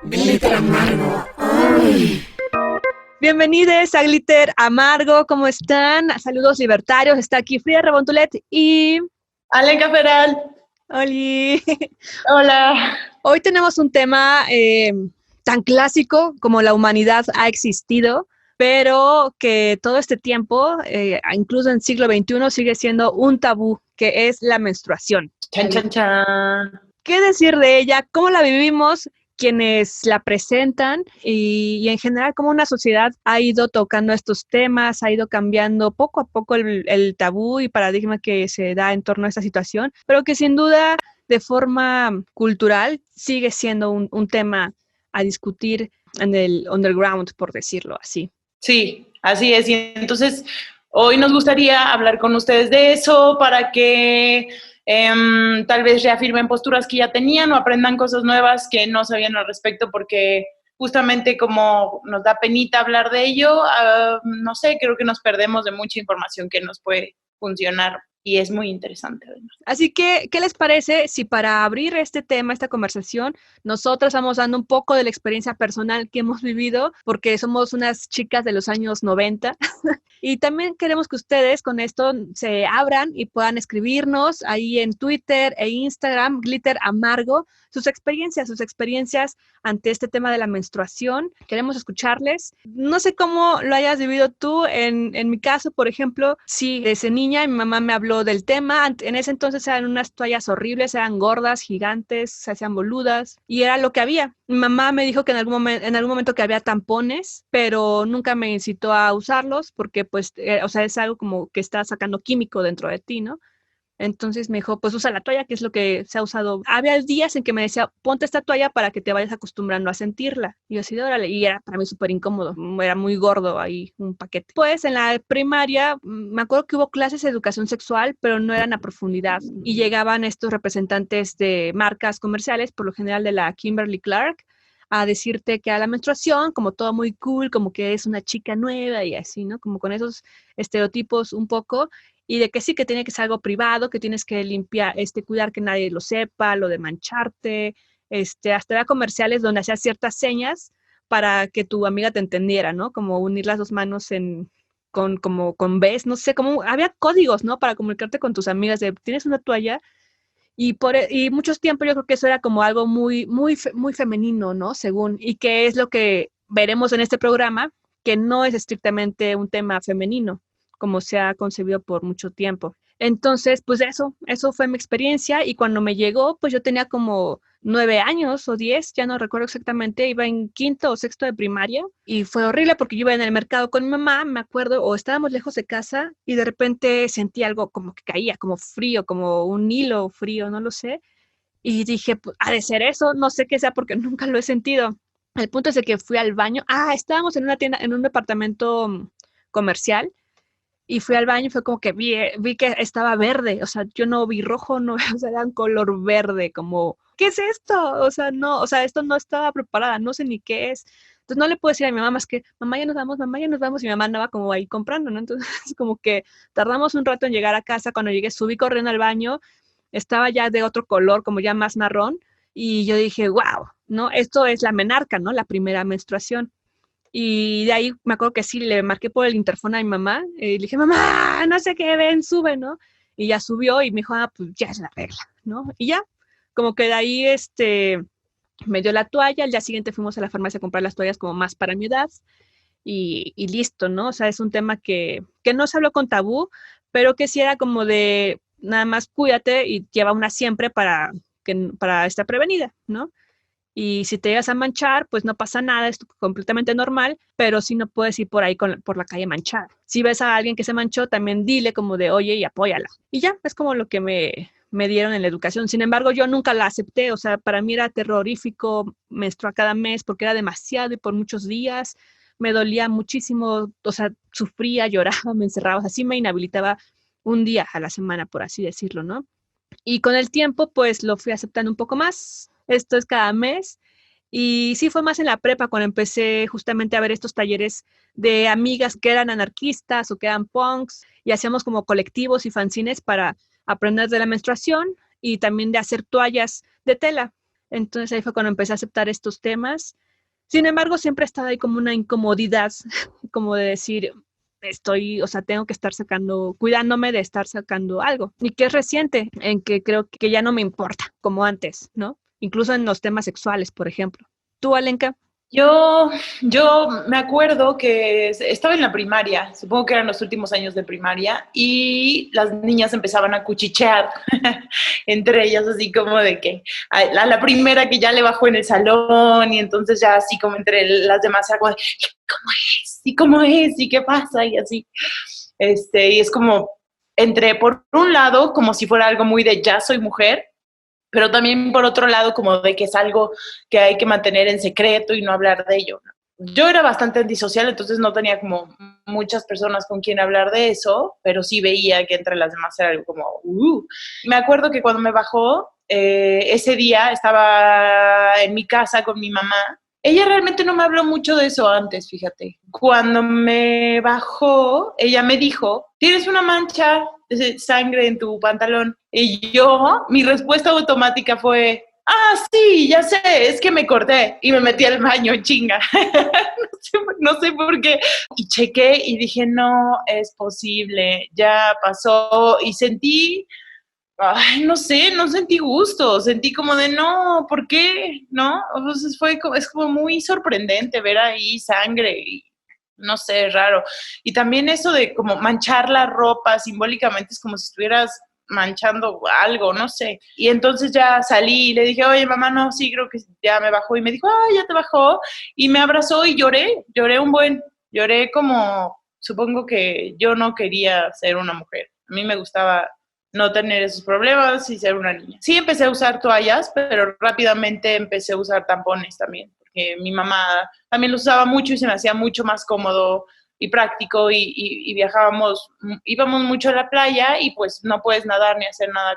Glitter amargo. Ay. Bienvenidos a Glitter Amargo, ¿cómo están? Saludos libertarios, está aquí Frida Rebontulet y... Alenka Feral. ¡Oli! Hola. Hoy tenemos un tema tan clásico como la humanidad ha existido, pero que todo este tiempo, incluso en el siglo XXI, sigue siendo un tabú, que es la menstruación. Chan, chan, chan. ¿Qué decir de ella? ¿Cómo la vivimos? Quienes la presentan y en general cómo una sociedad ha ido tocando estos temas, ha ido cambiando poco a poco el tabú y paradigma que se da en torno a esta situación, pero que sin duda de forma cultural sigue siendo un tema a discutir en el underground, por decirlo así. Sí, así es. Y entonces hoy nos gustaría hablar con ustedes de eso para que tal vez reafirmen posturas que ya tenían o aprendan cosas nuevas que no sabían al respecto, porque justamente como nos da penita hablar de ello, no sé, creo que nos perdemos de mucha información que nos puede funcionar y es muy interesante además. Así que, ¿qué les parece si para abrir este tema, esta conversación, nosotras vamos dando un poco de la experiencia personal que hemos vivido, porque somos unas chicas de los años 90 y también queremos que ustedes con esto se abran y puedan escribirnos ahí en Twitter e Instagram, Glitter Amargo, sus experiencias ante este tema de la menstruación. Queremos escucharles. No sé cómo lo hayas vivido tú. En mi caso, por ejemplo, sí, desde niña mi mamá me habló del tema. En ese entonces eran unas toallas horribles, eran gordas, gigantes, se hacían boludas y era lo que había. Mi mamá me dijo que en algún momento que había tampones, pero nunca me incitó a usarlos porque pues, o sea, es algo como que está sacando químico dentro de ti, ¿no? Entonces me dijo, pues usa la toalla, que es lo que se ha usado. Había días en que me decía, ponte esta toalla para que te vayas acostumbrando a sentirla. Y yo así, órale, y era para mí súper incómodo, era muy gordo ahí un paquete. Pues en la primaria, me acuerdo que hubo clases de educación sexual, pero no eran a profundidad. Y llegaban estos representantes de marcas comerciales, por lo general de la Kimberly Clark, a decirte que a la menstruación, como todo muy cool, como que es una chica nueva y así, ¿no? Como con esos estereotipos un poco, y de que sí, que tiene que ser algo privado, que tienes que limpiar, cuidar que nadie lo sepa, lo de mancharte, hasta había comerciales donde hacías ciertas señas para que tu amiga te entendiera, ¿no? Como unir las dos manos con Bs, no sé, como había códigos, ¿no? Para comunicarte con tus amigas de, tienes una toalla, y muchos tiempos yo creo que eso era como algo muy, muy, muy femenino, ¿no? Según, y que es lo que veremos en este programa, que no es estrictamente un tema femenino, como se ha concebido por mucho tiempo. Entonces, pues eso fue mi experiencia y cuando me llegó, pues yo tenía como 9 años o 10, ya no recuerdo exactamente, iba en quinto o sexto de primaria y fue horrible porque yo iba en el mercado con mi mamá, me acuerdo, o estábamos lejos de casa y de repente sentí algo como que caía, como frío, como un hilo frío, no lo sé. Y dije, pues, ha de ser eso, no sé qué sea porque nunca lo he sentido. El punto es de que fui al baño. Estábamos en una tienda, en un departamento comercial y fui al baño y fue como que vi que estaba verde, o sea, yo no vi rojo, no, o sea, era un color verde, como, ¿qué es esto? O sea, no, o sea, esto no estaba preparada, no sé ni qué es. Entonces no le puedo decir a mi mamá más que, mamá ya nos vamos, y mi mamá andaba como ahí comprando, ¿no? Entonces como que tardamos un rato en llegar a casa, cuando llegué subí corriendo al baño, estaba ya de otro color, como ya más marrón, y yo dije, wow, ¿no? Esto es la menarca, ¿no? La primera menstruación. Y de ahí me acuerdo que sí, le marqué por el interfono a mi mamá, y le dije, mamá, no sé qué, ven, sube, ¿no? Y ya subió y me dijo, pues ya es la regla, ¿no? Y ya, como que de ahí, me dio la toalla, al día siguiente fuimos a la farmacia a comprar las toallas como más para mi edad, y listo, ¿no? O sea, es un tema que no se habló con tabú, pero que sí era como de, nada más cuídate y lleva una siempre para estar prevenida, ¿no? Y si te llegas a manchar, pues no pasa nada, es completamente normal, pero sí no puedes ir por ahí por la calle manchada. Si ves a alguien que se manchó, también dile como de, oye, y apóyala. Y ya, es como lo que me dieron en la educación. Sin embargo, yo nunca la acepté, o sea, para mí era terrorífico menstruar cada mes porque era demasiado y por muchos días. Me dolía muchísimo, o sea, sufría, lloraba, me encerraba, o sea, sí me inhabilitaba un día a la semana, por así decirlo, ¿no? Y con el tiempo, pues lo fui aceptando un poco más. Esto es cada mes. Y sí fue más en la prepa cuando empecé justamente a ver estos talleres de amigas que eran anarquistas o que eran punks y hacíamos como colectivos y fanzines para aprender de la menstruación y también de hacer toallas de tela. Entonces ahí fue cuando empecé a aceptar estos temas. Sin embargo, siempre ha estado ahí como una incomodidad, como de decir, o sea, tengo que estar cuidándome de estar sacando algo. Y que es reciente, en que creo que ya no me importa, como antes, ¿no? Incluso en los temas sexuales, por ejemplo. ¿Tú, Alenka? Yo me acuerdo que estaba en la primaria, supongo que eran los últimos años de primaria, y las niñas empezaban a cuchichear entre ellas, así como de que a la primera que ya le bajó en el salón, y entonces ya así como entre las demás, algo de, ¿cómo es? ¿Y cómo es? ¿Y qué pasa? Y así. Y es como, por un lado, como si fuera algo muy de ya soy mujer, pero también por otro lado como de que es algo que hay que mantener en secreto y no hablar de ello. Yo era bastante antisocial, entonces no tenía como muchas personas con quien hablar de eso, pero sí veía que entre las demás era algo como, Me acuerdo que cuando me bajó, ese día estaba en mi casa con mi mamá. Ella realmente no me habló mucho de eso antes, fíjate. Cuando me bajó, ella me dijo, tienes una mancha de sangre en tu pantalón. Y mi respuesta automática fue, sí, ya sé, es que me corté y me metí al baño, chinga. No sé por qué. Y chequé y dije, no es posible, ya pasó. Y sentí, no sé, no sentí gusto, sentí como de no, ¿por qué? ¿No? Entonces es como muy sorprendente ver ahí sangre y no sé, raro. Y también eso de como manchar la ropa simbólicamente es como si estuvieras manchando algo, no sé. Y entonces ya salí y le dije, oye, mamá, no, sí, creo que ya me bajó. Y me dijo, ya te bajó. Y me abrazó y lloré como, supongo que yo no quería ser una mujer. A mí me gustaba no tener esos problemas y ser una niña. Sí empecé a usar toallas, pero rápidamente empecé a usar tampones también, porque mi mamá también los usaba mucho y se me hacía mucho más cómodo y práctico y íbamos mucho a la playa y pues no puedes nadar ni hacer nada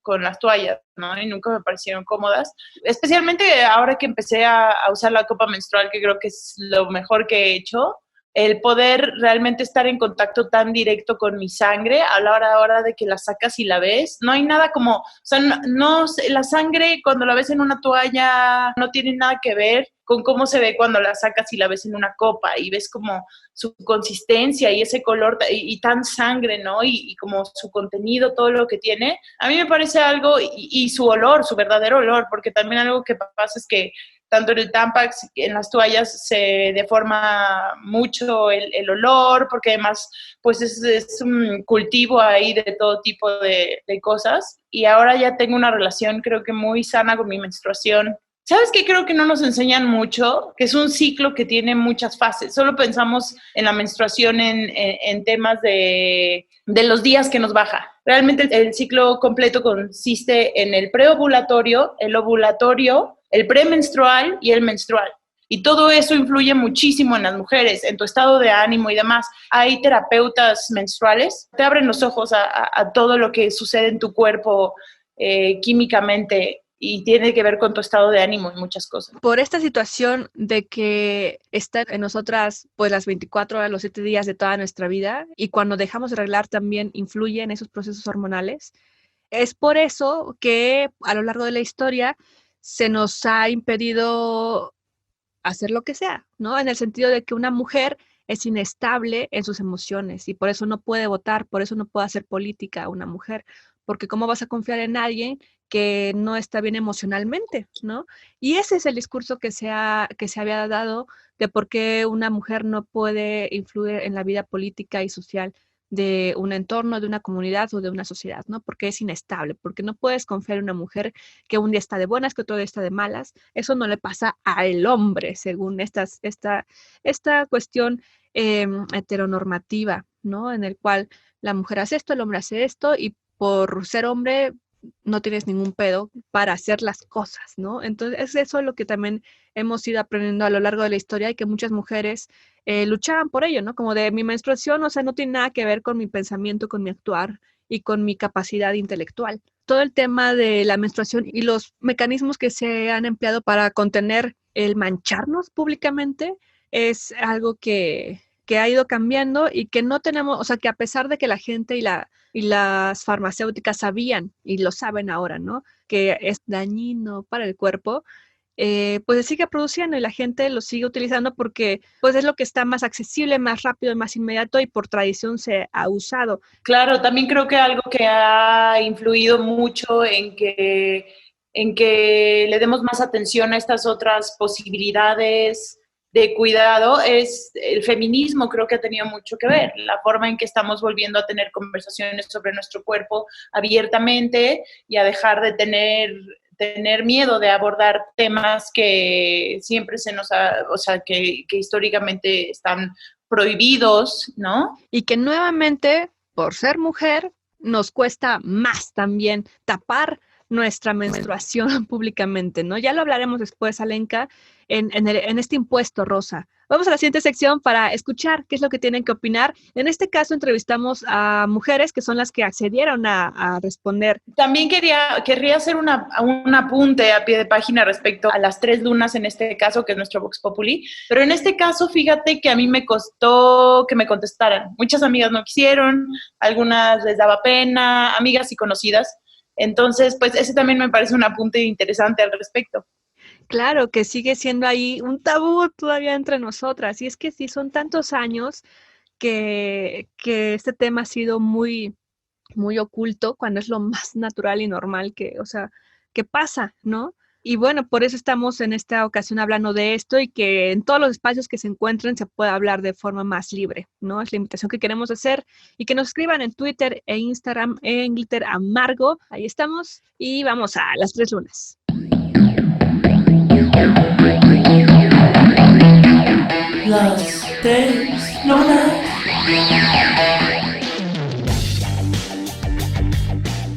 con las toallas, ¿no? Y nunca me parecieron cómodas. Especialmente ahora que empecé a usar la copa menstrual, que creo que es lo mejor que he hecho, el poder realmente estar en contacto tan directo con mi sangre a la hora de que la sacas y la ves. No hay nada como, o sea, la sangre cuando la ves en una toalla no tiene nada que ver con cómo se ve cuando la sacas y la ves en una copa y ves como su consistencia y ese color y tan sangre, ¿no? Y como su contenido, todo lo que tiene. A mí me parece algo, y su olor, su verdadero olor, porque también algo que pasa es que tanto en el Tampax, en las toallas se deforma mucho el olor, porque además pues es un cultivo ahí de todo tipo de cosas. Y ahora ya tengo una relación creo que muy sana con mi menstruación. ¿Sabes qué? Creo que no nos enseñan mucho, que es un ciclo que tiene muchas fases. Solo pensamos en la menstruación en temas de los días que nos baja. Realmente el ciclo completo consiste en el preovulatorio, el ovulatorio, el premenstrual y el menstrual. Y todo eso influye muchísimo en las mujeres, en tu estado de ánimo y demás. Hay terapeutas menstruales, te abren los ojos a todo lo que sucede en tu cuerpo químicamente y tiene que ver con tu estado de ánimo y muchas cosas. Por esta situación de que está en nosotras pues las 24 horas, los 7 días de toda nuestra vida, y cuando dejamos de arreglar también influye en esos procesos hormonales, es por eso que a lo largo de la historia se nos ha impedido hacer lo que sea, ¿no? En el sentido de que una mujer es inestable en sus emociones y por eso no puede votar, por eso no puede hacer política una mujer, porque ¿cómo vas a confiar en alguien que no está bien emocionalmente, ¿no? Y ese es el discurso que se había dado de por qué una mujer no puede influir en la vida política y social de un entorno, de una comunidad o de una sociedad, ¿no? Porque es inestable, porque no puedes confiar en una mujer que un día está de buenas, que otro día está de malas. Eso no le pasa al hombre, según esta cuestión heteronormativa, ¿no? En el cual la mujer hace esto, el hombre hace esto, y por ser hombre no tienes ningún pedo para hacer las cosas, ¿no? Entonces, es eso lo que también hemos ido aprendiendo a lo largo de la historia y que muchas mujeres luchaban por ello, ¿no? Como de mi menstruación, o sea, no tiene nada que ver con mi pensamiento, con mi actuar y con mi capacidad intelectual. Todo el tema de la menstruación y los mecanismos que se han empleado para contener el mancharnos públicamente es algo que que ha ido cambiando y que no tenemos, o sea, que a pesar de que la gente y las farmacéuticas sabían y lo saben ahora, ¿no? Que es dañino para el cuerpo, pues se sigue produciendo y la gente lo sigue utilizando porque pues es lo que está más accesible, más rápido, más inmediato y por tradición se ha usado. Claro, también creo que algo que ha influido mucho en que le demos más atención a estas otras posibilidades de cuidado es el feminismo. Creo que ha tenido mucho que ver, la forma en que estamos volviendo a tener conversaciones sobre nuestro cuerpo abiertamente y a dejar de tener miedo de abordar temas que siempre o sea, que históricamente están prohibidos, ¿no? Y que nuevamente, por ser mujer, nos cuesta más también tapar nuestra menstruación públicamente, ¿no? Ya lo hablaremos después, Alenka, en este impuesto rosa. Vamos a la siguiente sección para escuchar qué es lo que tienen que opinar. En este caso entrevistamos a mujeres que son las que accedieron a responder. También querría hacer un apunte a pie de página respecto a las 3 lunas en este caso, que es nuestro Vox Populi. Pero en este caso, fíjate que a mí me costó que me contestaran. Muchas amigas no quisieron, algunas les daba pena, amigas y conocidas. Entonces, pues ese también me parece un apunte interesante al respecto. Claro, que sigue siendo ahí un tabú todavía entre nosotras. Y es que sí, son tantos años que este tema ha sido muy, muy oculto cuando es lo más natural y normal que, o sea, que pasa, ¿no? Y bueno, por eso estamos en esta ocasión hablando de esto y que en todos los espacios que se encuentren se pueda hablar de forma más libre, ¿no? Es la invitación que queremos hacer y que nos escriban en Twitter e Instagram en Glitter Amargo. Ahí estamos y vamos a las 3 lunas. Las 3 lunas.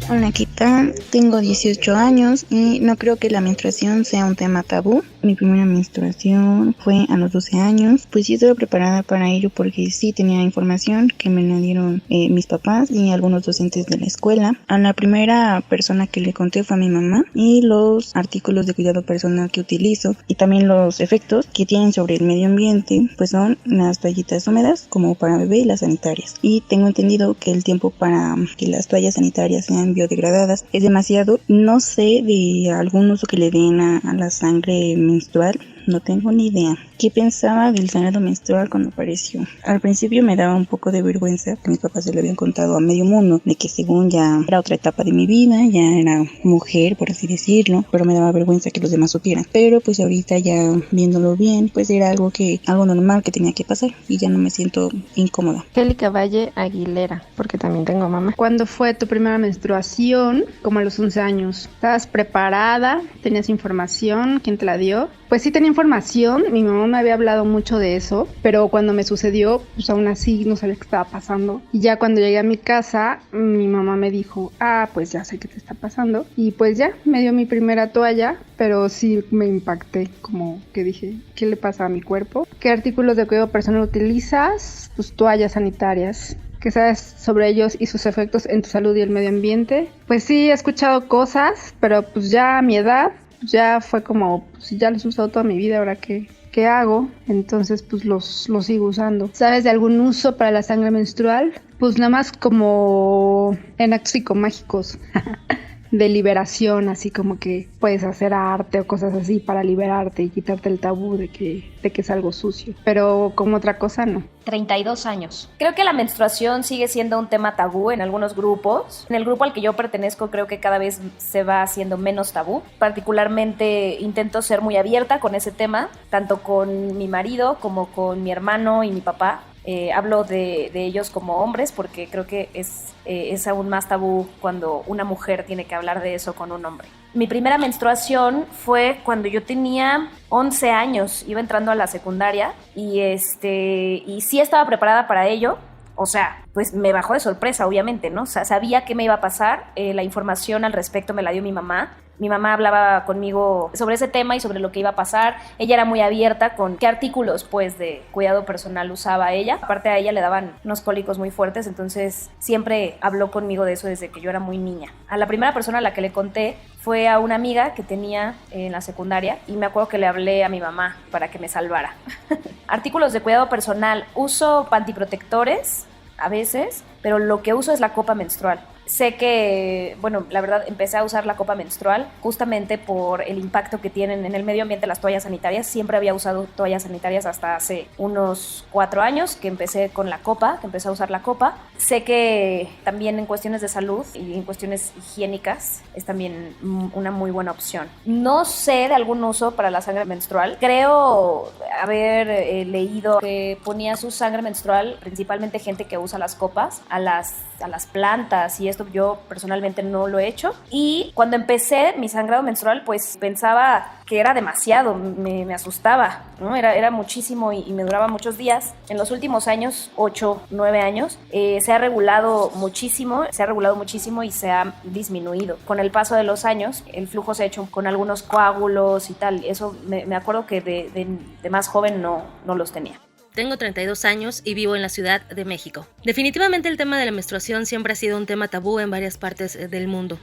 Hola, ¿qué tal? Tengo 18 años y no creo que la menstruación sea un tema tabú. Mi primera menstruación fue a los 12 años, pues sí estaba preparada para ello porque sí tenía información que me la dieron mis papás y algunos docentes de la escuela. A la primera persona que le conté fue a mi mamá y los artículos de cuidado personal que utilizo y también los efectos que tienen sobre el medio ambiente, pues son las toallitas húmedas como para bebé y las sanitarias. Y tengo entendido que el tiempo para que las toallas sanitarias sean biodegradadas es demasiado. No sé de algún uso que le den a la sangre menstrual, no tengo ni idea. ¿Qué pensaba del sangrado menstrual cuando apareció? Al principio me daba un poco de vergüenza, que mis papás se lo habían contado a medio mundo, de que según ya era otra etapa de mi vida, ya era mujer, por así decirlo, pero me daba vergüenza que los demás supieran. Pero pues ahorita ya viéndolo bien, pues era algo normal que tenía que pasar y ya no me siento incómoda. Angélica Valle Aguilera, porque también tengo mamá. ¿Cuándo fue tu primera menstruación? Como a los 11 años. ¿Estabas preparada? ¿Tenías información? ¿Quién te la dio? Pues sí tenía información, mi mamá me había hablado mucho de eso, pero cuando me sucedió, pues aún así no sabía qué estaba pasando. Y ya cuando llegué a mi casa, mi mamá me dijo, pues ya sé qué te está pasando. Y pues ya, me dio mi primera toalla, pero sí me impacté, como que dije, ¿qué le pasa a mi cuerpo? ¿Qué artículos de cuidado personal utilizas? Pues toallas sanitarias. ¿Qué sabes sobre ellos y sus efectos en tu salud y el medio ambiente? Pues sí, he escuchado cosas, pero pues ya a mi edad, ya fue como, pues ya los he usado toda mi vida, ¿ahora qué hago? Entonces pues los sigo usando. ¿Sabes de algún uso para la sangre menstrual? Pues nada más como en actos psicomágicos de liberación, así como que puedes hacer arte o cosas así para liberarte y quitarte el tabú de que es algo sucio, pero como otra cosa no. 32 años. Creo que la menstruación sigue siendo un tema tabú en algunos grupos. En el grupo al que yo pertenezco creo que cada vez se va haciendo menos tabú. Particularmente intento ser muy abierta con ese tema, tanto con mi marido como con mi hermano y mi papá. Hablo de ellos como hombres porque creo que es aún más tabú cuando una mujer tiene que hablar de eso con un hombre. Mi primera menstruación fue cuando yo tenía 11 años, iba entrando a la secundaria y sí estaba preparada para ello. O sea, pues me bajó de sorpresa, obviamente, ¿no? O sea, sabía qué me iba a pasar, la información al respecto me la dio mi mamá, Mi mamá hablaba conmigo sobre ese tema y sobre lo que iba a pasar. Ella era muy abierta con qué artículos pues de cuidado personal usaba ella. Aparte a ella le daban unos cólicos muy fuertes, entonces siempre habló conmigo de eso desde que yo era muy niña. A la primera persona a la que le conté fue a una amiga que tenía en la secundaria y me acuerdo que le hablé a mi mamá para que me salvara. Artículos de cuidado personal. Uso pantiprotectores a veces, pero lo que uso es la copa menstrual. Sé que, bueno, la verdad empecé a usar la copa menstrual justamente por el impacto que tienen en el medio ambiente las toallas sanitarias. Siempre había usado toallas sanitarias hasta hace unos 4 años que empecé con la copa, que empecé a usar la copa. Sé que también en cuestiones de salud y en cuestiones higiénicas es también una muy buena opción. No sé de algún uso para la sangre menstrual. Creo haber leído que ponía su sangre menstrual, principalmente gente que usa las copas, a las plantas, y esto yo personalmente no lo he hecho. Y cuando empecé mi sangrado menstrual, pues pensaba que era demasiado, me asustaba, ¿no? Era muchísimo y me duraba muchos días. En los últimos años, 8, 9 años, se ha regulado muchísimo y se ha disminuido. Con el paso de los años, el flujo se ha hecho con algunos coágulos y tal. Eso me acuerdo que de más joven no los tenía. Tengo 32 años y vivo en la Ciudad de México. Definitivamente el tema de la menstruación siempre ha sido un tema tabú en varias partes del mundo.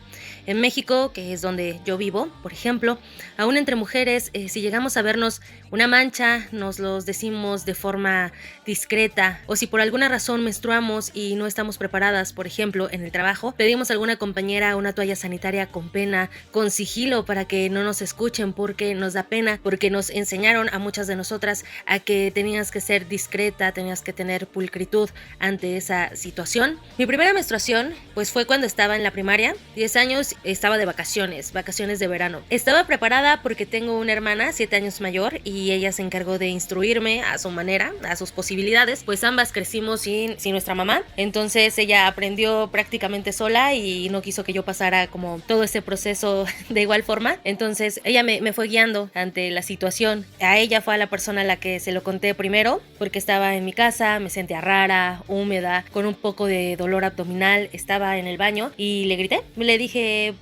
En México, que es donde yo vivo, por ejemplo, aún entre mujeres, si llegamos a vernos una mancha, nos los decimos de forma discreta, o si por alguna razón menstruamos y no estamos preparadas, por ejemplo, en el trabajo, pedimos a alguna compañera una toalla sanitaria con pena, con sigilo para que no nos escuchen porque nos da pena, porque nos enseñaron a muchas de nosotras a que tenías que ser discreta, tenías que tener pulcritud ante esa situación. Mi primera menstruación pues fue cuando estaba en la primaria, 10 años, estaba de vacaciones de verano. Estaba preparada porque tengo una hermana 7 años mayor y ella se encargó de instruirme a su manera, a sus posibilidades, pues ambas crecimos sin nuestra mamá, entonces ella aprendió prácticamente sola y no quiso que yo pasara como todo ese proceso de igual forma, entonces ella me fue guiando ante la situación. A ella fue a la persona a la que se lo conté primero, porque estaba en mi casa, me sentía rara, húmeda, con un poco de dolor abdominal, estaba en el baño y le grité, le dije,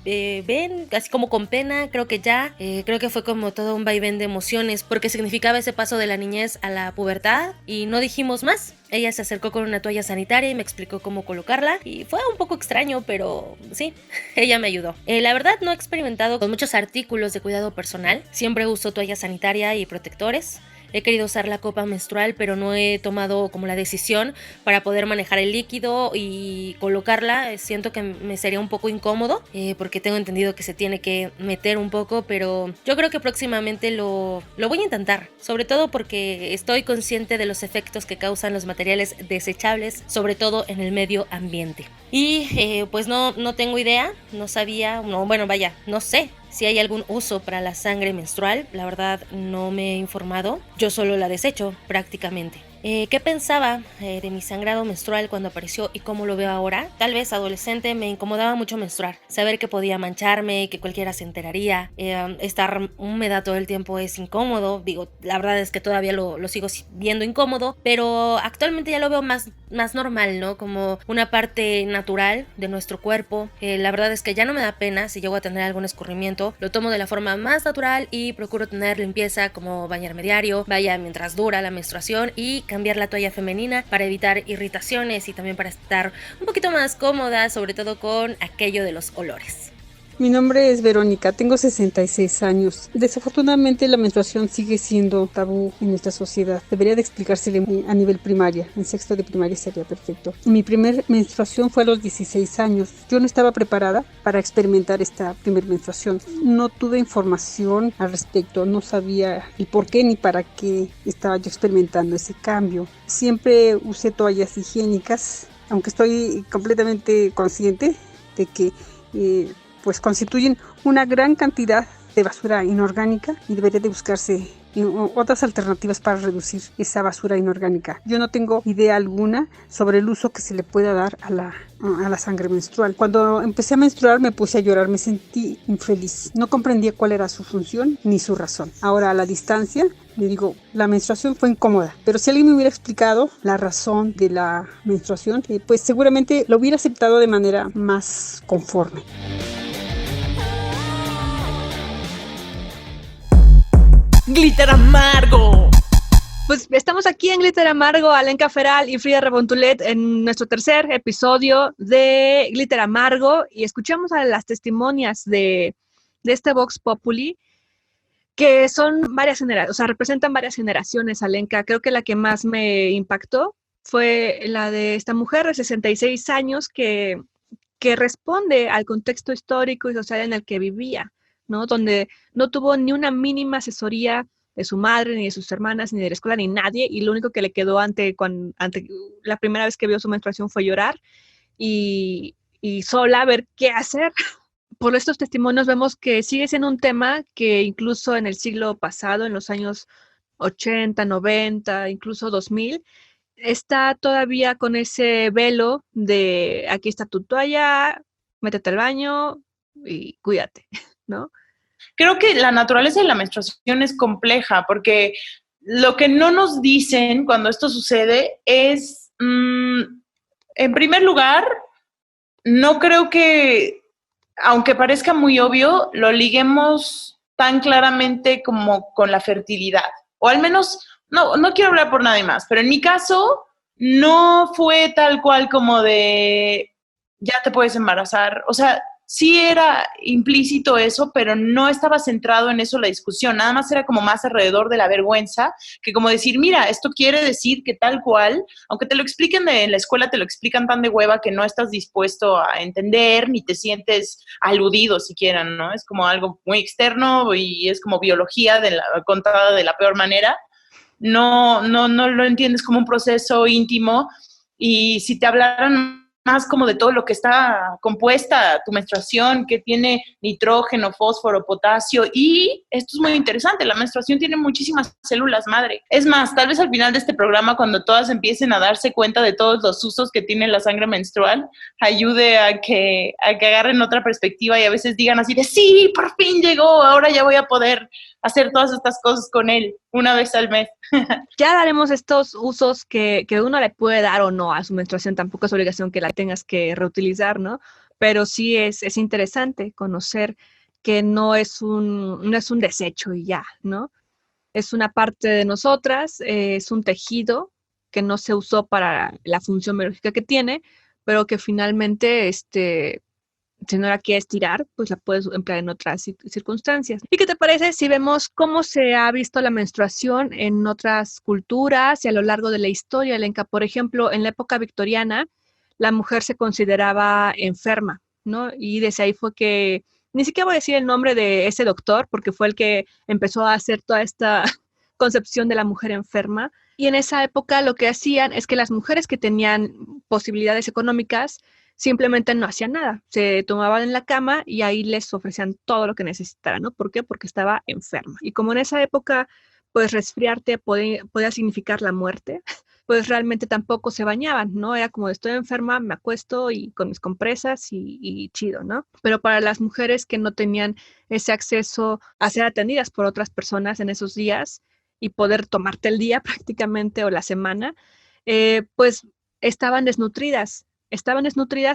ven, así como con pena, creo que fue como todo un vaivén de emociones, porque significaba ese paso de la niñez a la pubertad y no dijimos más. Ella se acercó con una toalla sanitaria y me explicó cómo colocarla y fue un poco extraño, pero sí, ella me ayudó. La verdad no he experimentado con muchos artículos de cuidado personal, siempre uso toalla sanitaria y protectores. He querido usar la copa menstrual, pero no he tomado como la decisión para poder manejar el líquido y colocarla. Siento que me sería un poco incómodo, porque tengo entendido que se tiene que meter un poco, pero yo creo que próximamente lo voy a intentar, sobre todo porque estoy consciente de los efectos que causan los materiales desechables, sobre todo en el medio ambiente. Y pues no tengo idea, no sé si hay algún uso para la sangre menstrual. La verdad no me he informado, yo solo la desecho prácticamente. ¿Qué pensaba de mi sangrado menstrual cuando apareció y cómo lo veo ahora? Tal vez adolescente me incomodaba mucho menstruar, saber que podía mancharme, que cualquiera se enteraría, estar húmeda todo el tiempo es incómodo. Digo, la verdad es que todavía lo sigo viendo incómodo, pero actualmente ya lo veo más normal, ¿no? Como una parte natural de nuestro cuerpo. La verdad es que ya no me da pena si llego a tener algún escurrimiento, lo tomo de la forma más natural y procuro tener limpieza, como bañarme diario, mientras dura la menstruación, y cambiar la toalla femenina para evitar irritaciones y también para estar un poquito más cómoda, sobre todo con aquello de los olores. Mi nombre es Verónica, tengo 66 años. Desafortunadamente la menstruación sigue siendo tabú en nuestra sociedad. Debería de explicársele a nivel primaria, en sexto de primaria sería perfecto. Mi primer menstruación fue a los 16 años. Yo no estaba preparada para experimentar esta primer menstruación. No tuve información al respecto, no sabía el por qué ni para qué estaba yo experimentando ese cambio. Siempre usé toallas higiénicas, aunque estoy completamente consciente de que pues constituyen una gran cantidad de basura inorgánica y debería de buscarse otras alternativas para reducir esa basura inorgánica. Yo no tengo idea alguna sobre el uso que se le pueda dar a la sangre menstrual. Cuando empecé a menstruar me puse a llorar, me sentí infeliz. No comprendía cuál era su función ni su razón. Ahora a la distancia le digo, la menstruación fue incómoda, pero si alguien me hubiera explicado la razón de la menstruación, pues seguramente lo hubiera aceptado de manera más conforme. Glitter amargo. Pues estamos aquí en Glitter Amargo, Alenka Feral y Frida Rebontulet en nuestro tercer episodio de Glitter Amargo y escuchamos a las testimonias de este Vox Populi que son varias generaciones, o sea, representan varias generaciones, Alenka. Creo que la que más me impactó fue la de esta mujer de 66 años que responde al contexto histórico y social en el que vivía, ¿no? Donde no tuvo ni una mínima asesoría de su madre, ni de sus hermanas, ni de la escuela, ni nadie, y lo único que le quedó ante la primera vez que vio su menstruación fue llorar y sola ver qué hacer. Por estos testimonios vemos que sigue siendo un tema que incluso en el siglo pasado, en los años 80, 90, incluso 2000, está todavía con ese velo de aquí está tu toalla, métete al baño y cuídate, ¿no? Creo que la naturaleza de la menstruación es compleja porque lo que no nos dicen cuando esto sucede es, en primer lugar, no creo que, aunque parezca muy obvio, lo liguemos tan claramente como con la fertilidad. O al menos, no quiero hablar por nadie más, pero en mi caso no fue tal cual como de ya te puedes embarazar. O sea, sí era implícito eso, pero no estaba centrado en eso la discusión. Nada más era como más alrededor de la vergüenza, que como decir, mira, esto quiere decir que tal cual, aunque te lo expliquen en la escuela, te lo explican tan de hueva que no estás dispuesto a entender ni te sientes aludido siquiera, ¿no? Es como algo muy externo y es como biología contada de la peor manera. No lo entiendes como un proceso íntimo, y si te hablaran más como de todo lo que está compuesta tu menstruación, que tiene nitrógeno, fósforo, potasio, y esto es muy interesante, la menstruación tiene muchísimas células madre. Es más, tal vez al final de este programa, cuando todas empiecen a darse cuenta de todos los usos que tiene la sangre menstrual, ayude a que agarren otra perspectiva y a veces digan así de, sí, por fin llegó, ahora ya voy a poder hacer todas estas cosas con él una vez al mes. Ya daremos estos usos que uno le puede dar o no a su menstruación, tampoco es obligación que la tengas que reutilizar, ¿no? Pero sí es interesante conocer que no es un desecho y ya, ¿no? Es una parte de nosotras, es un tejido que no se usó para la función biológica que tiene, pero que finalmente si no la quieres tirar, pues la puedes emplear en otras circunstancias. ¿Y qué te parece si vemos cómo se ha visto la menstruación en otras culturas y a lo largo de la historia, Alenka? Por ejemplo, en la época victoriana, la mujer se consideraba enferma, ¿no? Y desde ahí fue que, ni siquiera voy a decir el nombre de ese doctor, porque fue el que empezó a hacer toda esta concepción de la mujer enferma. Y en esa época lo que hacían es que las mujeres que tenían posibilidades económicas simplemente no hacían nada, se tomaban en la cama y ahí les ofrecían todo lo que necesitaran, ¿no? ¿Por qué? Porque estaba enferma. Y como en esa época, pues resfriarte podía significar la muerte, pues realmente tampoco se bañaban, ¿no? Era como estoy enferma, me acuesto y con mis compresas y chido, ¿no? Pero para las mujeres que no tenían ese acceso a ser atendidas por otras personas en esos días y poder tomarte el día prácticamente o la semana, pues estaban desnutridas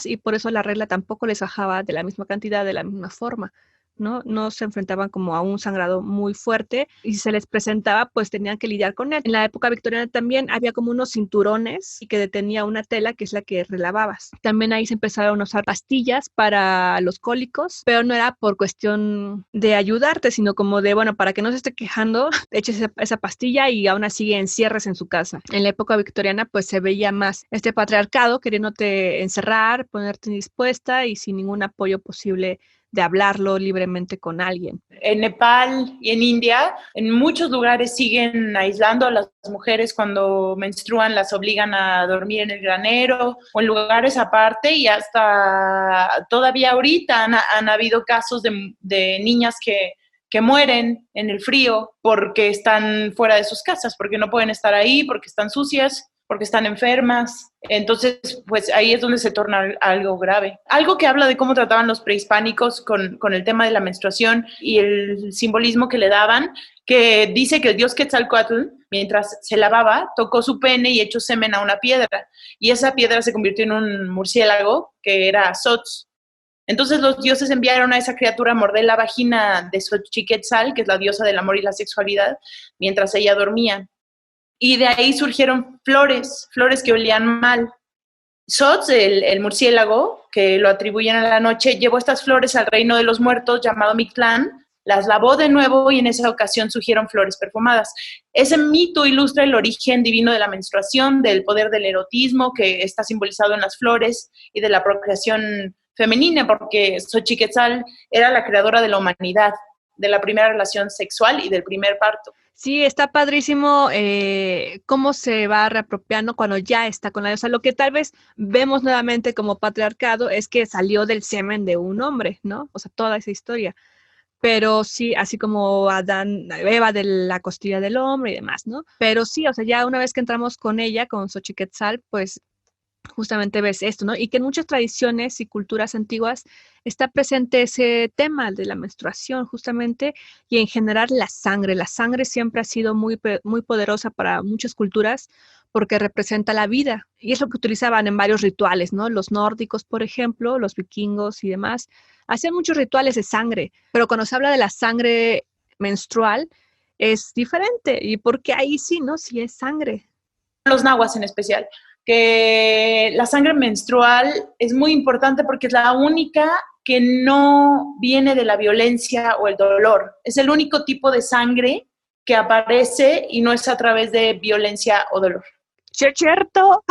y por eso la regla tampoco les bajaba de la misma cantidad, de la misma forma, ¿no? No se enfrentaban como a un sangrado muy fuerte y si se les presentaba, pues tenían que lidiar con él. En la época victoriana también había como unos cinturones y que detenía una tela que es la que relavabas. También ahí se empezaron a usar pastillas para los cólicos, pero no era por cuestión de ayudarte, sino como de, bueno, para que no se esté quejando, eches esa pastilla y aún así encierres en su casa. En la época victoriana, pues se veía más este patriarcado queriéndote encerrar, ponerte indispuesta y sin ningún apoyo posible de hablarlo libremente con alguien. En Nepal y en India, en muchos lugares siguen aislando a las mujeres cuando menstruan, las obligan a dormir en el granero o en lugares aparte, y hasta todavía ahorita han habido casos de niñas que mueren en el frío porque están fuera de sus casas, porque no pueden estar ahí, porque están sucias, porque están enfermas. Entonces, pues ahí es donde se torna algo grave. Algo que habla de cómo trataban los prehispánicos con el tema de la menstruación y el simbolismo que le daban, que dice que el dios Quetzalcóatl, mientras se lavaba, tocó su pene y echó semen a una piedra. Y esa piedra se convirtió en un murciélago que era Sots. Entonces los dioses enviaron a esa criatura a morder la vagina de Xochiquetzal, que es la diosa del amor y la sexualidad, mientras ella dormía. Y de ahí surgieron flores que olían mal. Xots, el murciélago, que lo atribuyen a la noche, llevó estas flores al reino de los muertos llamado Mictlán, las lavó de nuevo y en esa ocasión surgieron flores perfumadas. Ese mito ilustra el origen divino de la menstruación, del poder del erotismo que está simbolizado en las flores y de la procreación femenina, porque Xochiquetzal era la creadora de la humanidad, de la primera relación sexual y del primer parto. Sí, está padrísimo cómo se va reapropiando cuando ya está con la diosa. Lo que tal vez vemos nuevamente como patriarcado es que salió del semen de un hombre, ¿no? O sea, toda esa historia. Pero sí, así como Eva de la costilla del hombre y demás, ¿no? Pero sí, o sea, ya una vez que entramos con ella, con Xochiquetzal, pues justamente ves esto, ¿no? Y que en muchas tradiciones y culturas antiguas está presente ese tema de la menstruación, justamente, y en general la sangre. La sangre siempre ha sido muy poderosa para muchas culturas porque representa la vida. Y es lo que utilizaban en varios rituales, ¿no? Los nórdicos, por ejemplo, los vikingos y demás, hacían muchos rituales de sangre, pero cuando se habla de la sangre menstrual es diferente. ¿Y porque ahí sí, no? Sí es sangre. Los nahuas en especial, que la sangre menstrual es muy importante porque es la única que no viene de la violencia o el dolor. Es el único tipo de sangre que aparece y no es a través de violencia o dolor. ¿Cierto?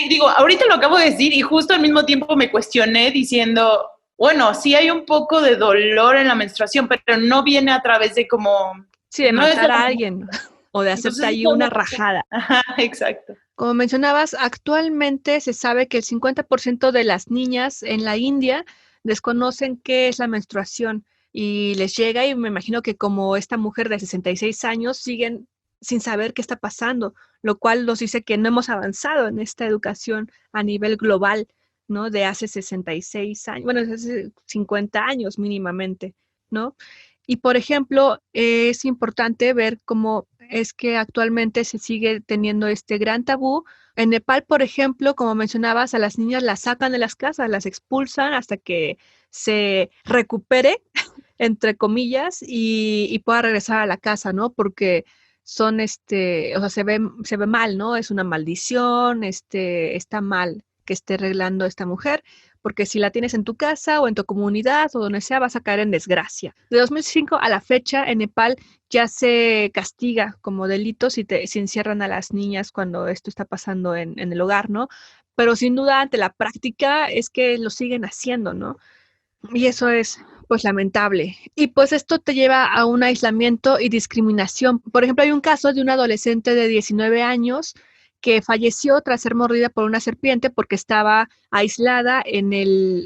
Digo, ahorita lo acabo de decir y justo al mismo tiempo me cuestioné diciendo, bueno, sí hay un poco de dolor en la menstruación, pero no viene a través de como... Sí, de no matar a alguien o de hacerse ahí una rajada. Ajá, exacto. Como mencionabas, actualmente se sabe que el 50% de las niñas en la India desconocen qué es la menstruación y les llega y me imagino que como esta mujer de 66 años siguen sin saber qué está pasando, lo cual nos dice que no hemos avanzado en esta educación a nivel global, ¿no? De hace 66 años, bueno, hace 50 años mínimamente, ¿no? Y por ejemplo, es importante ver cómo es que actualmente se sigue teniendo este gran tabú. En Nepal, por ejemplo, como mencionabas, a las niñas las sacan de las casas, las expulsan hasta que se recupere, entre comillas, y pueda regresar a la casa, ¿no? Porque son, o sea, se ve mal, ¿no? Es una maldición, está mal que esté arreglando esta mujer, porque si la tienes en tu casa o en tu comunidad o donde sea, vas a caer en desgracia. De 2005 a la fecha, en Nepal ya se castiga como delito si encierran a las niñas cuando esto está pasando en el hogar, ¿no? Pero sin duda, ante la práctica, es que lo siguen haciendo, ¿no? Y eso es, pues, lamentable. Y pues esto te lleva a un aislamiento y discriminación. Por ejemplo, hay un caso de una adolescente de 19 años que falleció tras ser mordida por una serpiente porque estaba aislada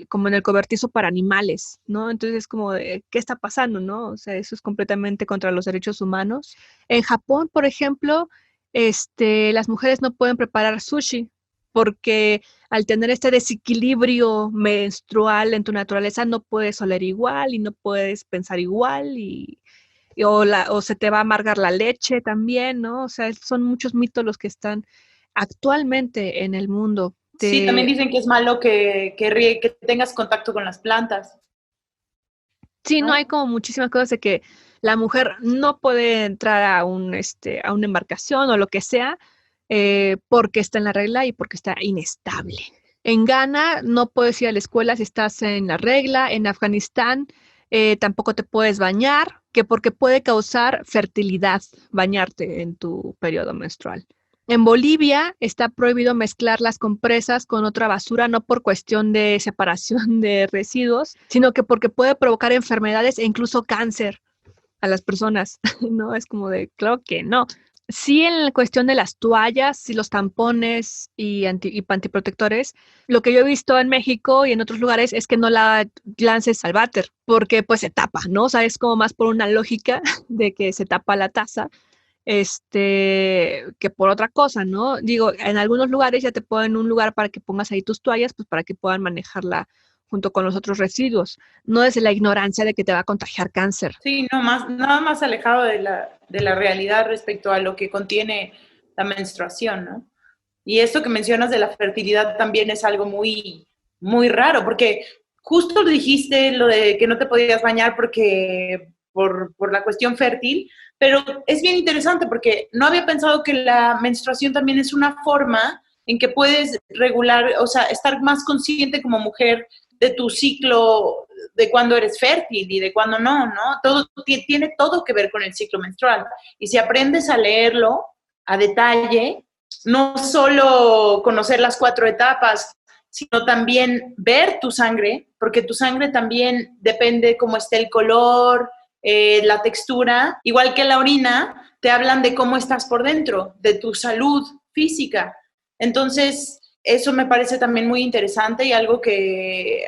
como en el cobertizo para animales, ¿no? Entonces, como de, ¿qué está pasando, no? O sea, eso es completamente contra los derechos humanos. En Japón, por ejemplo, las mujeres no pueden preparar sushi porque al tener este desequilibrio menstrual en tu naturaleza no puedes oler igual y no puedes pensar igual o se te va a amargar la leche también, ¿no? O sea, son muchos mitos los que están actualmente en el mundo. Sí, también dicen que es malo que tengas contacto con las plantas. Sí, no hay como muchísimas cosas de que la mujer no puede entrar a una embarcación o lo que sea porque está en la regla y porque está inestable. En Ghana no puedes ir a la escuela si estás en la regla. En Afganistán tampoco te puedes bañar, que porque puede causar fertilidad bañarte en tu periodo menstrual. En Bolivia está prohibido mezclar las compresas con otra basura, no por cuestión de separación de residuos, sino que porque puede provocar enfermedades e incluso cáncer a las personas, ¿no? Es como de, claro que no. Sí, en la cuestión de las toallas y los tampones y antiprotectores, lo que yo he visto en México y en otros lugares es que no la lances al váter, porque pues se tapa, ¿no? O sea, es como más por una lógica de que se tapa la taza, que por otra cosa, ¿no? Digo, en algunos lugares ya te ponen un lugar para que pongas ahí tus toallas, pues para que puedan manejarla junto con los otros residuos, no desde la ignorancia de que te va a contagiar cáncer. Sí, nada más alejado de la realidad respecto a lo que contiene la menstruación, ¿no? Y esto que mencionas de la fertilidad también es algo muy, muy raro, porque justo dijiste lo de que no te podías bañar porque por la cuestión fértil, pero es bien interesante porque no había pensado que la menstruación también es una forma en que puedes regular, o sea, estar más consciente como mujer de tu ciclo, de cuándo eres fértil y de cuándo no, ¿no? Todo tiene todo que ver con el ciclo menstrual. Y si aprendes a leerlo a detalle, no solo conocer las 4 etapas, sino también ver tu sangre, porque tu sangre también depende cómo esté el color, la textura, igual que la orina, te hablan de cómo estás por dentro, de tu salud física. Entonces, eso me parece también muy interesante y algo que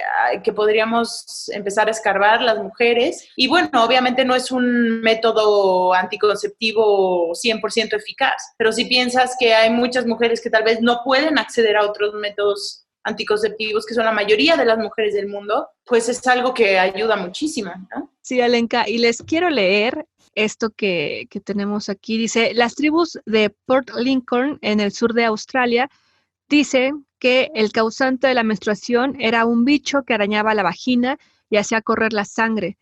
podríamos empezar a escarbar las mujeres. Y bueno, obviamente no es un método anticonceptivo 100% eficaz, pero si piensas que hay muchas mujeres que tal vez no pueden acceder a otros métodos anticonceptivos, que son la mayoría de las mujeres del mundo, pues es algo que ayuda muchísimo, ¿no? Sí, Alenka, y les quiero leer esto que tenemos aquí. Dice, las tribus de Port Lincoln, en el sur de Australia, dicen que el causante de la menstruación era un bicho que arañaba la vagina y hacía correr la sangre.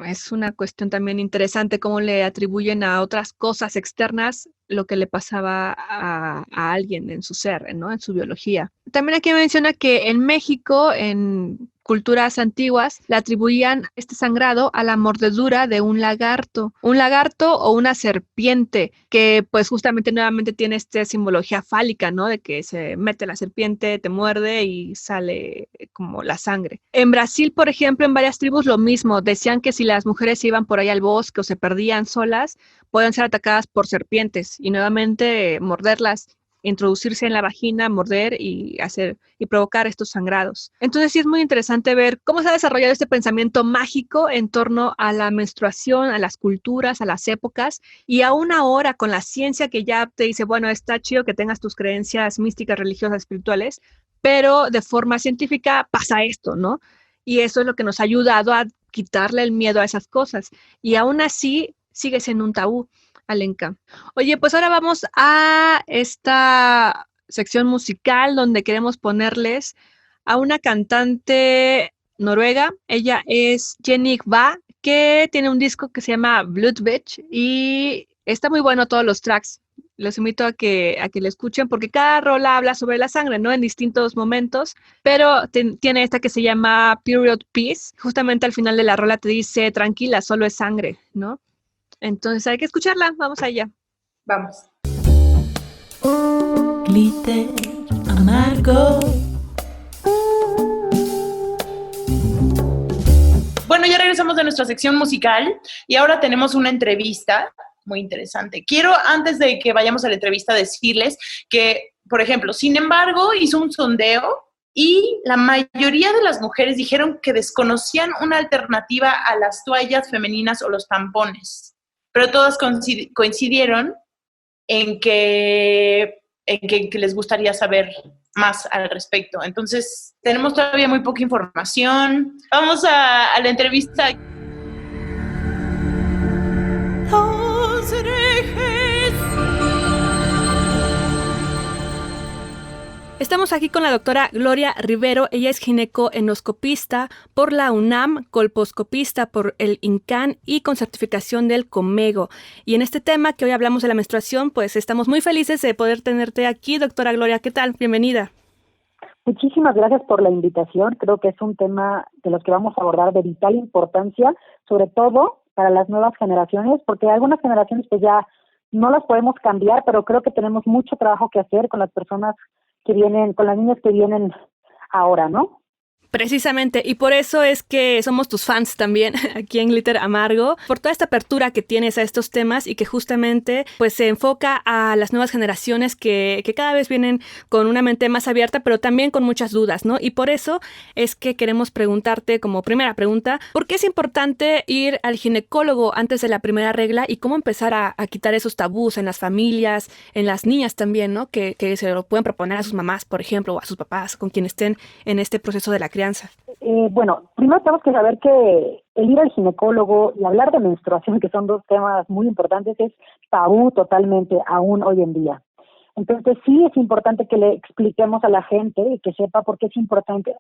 Es una cuestión también interesante cómo le atribuyen a otras cosas externas lo que le pasaba a alguien en su ser, ¿no? En su biología. También aquí menciona que en México, en culturas antiguas, le atribuían este sangrado a la mordedura de un lagarto o una serpiente, que pues justamente nuevamente tiene esta simbología fálica, ¿no? De que se mete la serpiente, te muerde y sale como la sangre. En Brasil, por ejemplo, en varias tribus lo mismo, decían que si las mujeres iban por ahí al bosque o se perdían solas, podían ser atacadas por serpientes y nuevamente morderlas, introducirse en la vagina, morder y provocar estos sangrados. Entonces sí es muy interesante ver cómo se ha desarrollado este pensamiento mágico en torno a la menstruación, a las culturas, a las épocas, y aún ahora con la ciencia que ya te dice, bueno, está chido que tengas tus creencias místicas, religiosas, espirituales, pero de forma científica pasa esto, ¿no? Y eso es lo que nos ha ayudado a quitarle el miedo a esas cosas. Y aún así sigue siendo un tabú. Alenka. Oye, pues ahora vamos a esta sección musical donde queremos ponerles a una cantante noruega. Ella es Jenny Va, que tiene un disco que se llama Blood Bitch y está muy bueno todos los tracks. Les invito a que le escuchen porque cada rola habla sobre la sangre, ¿no? En distintos momentos, pero tiene esta que se llama Period Peace. Justamente al final de la rola te dice, tranquila, solo es sangre, ¿no? Entonces hay que escucharla, vamos allá. Vamos. Glitter amargo. Bueno, ya regresamos de nuestra sección musical y ahora tenemos una entrevista muy interesante. Quiero, antes de que vayamos a la entrevista, decirles que, por ejemplo, Sin embargo, hizo un sondeo y la mayoría de las mujeres dijeron que desconocían una alternativa a las toallas femeninas o los tampones. Pero todas coincidieron en que les gustaría saber más al respecto. Entonces, tenemos todavía muy poca información. Vamos a la entrevista. Los herejes. Estamos aquí con la doctora Gloria Rivero. Ella es ginecoendoscopista por la UNAM, colposcopista por el INCAN y con certificación del Comego. Y en este tema que hoy hablamos de la menstruación, pues estamos muy felices de poder tenerte aquí, doctora Gloria. ¿Qué tal? Bienvenida. Muchísimas gracias por la invitación. Creo que es un tema de los que vamos a abordar de vital importancia, sobre todo para las nuevas generaciones, porque algunas generaciones pues ya no las podemos cambiar, pero creo que tenemos mucho trabajo que hacer con las personas que vienen, con las niñas que vienen ahora, ¿no? Precisamente, y por eso es que somos tus fans también aquí en Glitter Amargo, por toda esta apertura que tienes a estos temas y que justamente pues se enfoca a las nuevas generaciones que cada vez vienen con una mente más abierta, pero también con muchas dudas, ¿no? Y por eso es que queremos preguntarte como primera pregunta, ¿por qué es importante ir al ginecólogo antes de la primera regla y cómo empezar a quitar esos tabús en las familias, en las niñas también, ¿no? Que se lo pueden proponer a sus mamás, por ejemplo, o a sus papás, con quienes estén en este proceso de la crianza. Bueno, primero tenemos que saber que el ir al ginecólogo y hablar de menstruación, que son dos temas muy importantes, es tabú totalmente aún hoy en día. Entonces sí es importante que le expliquemos a la gente y que sepa por qué es importante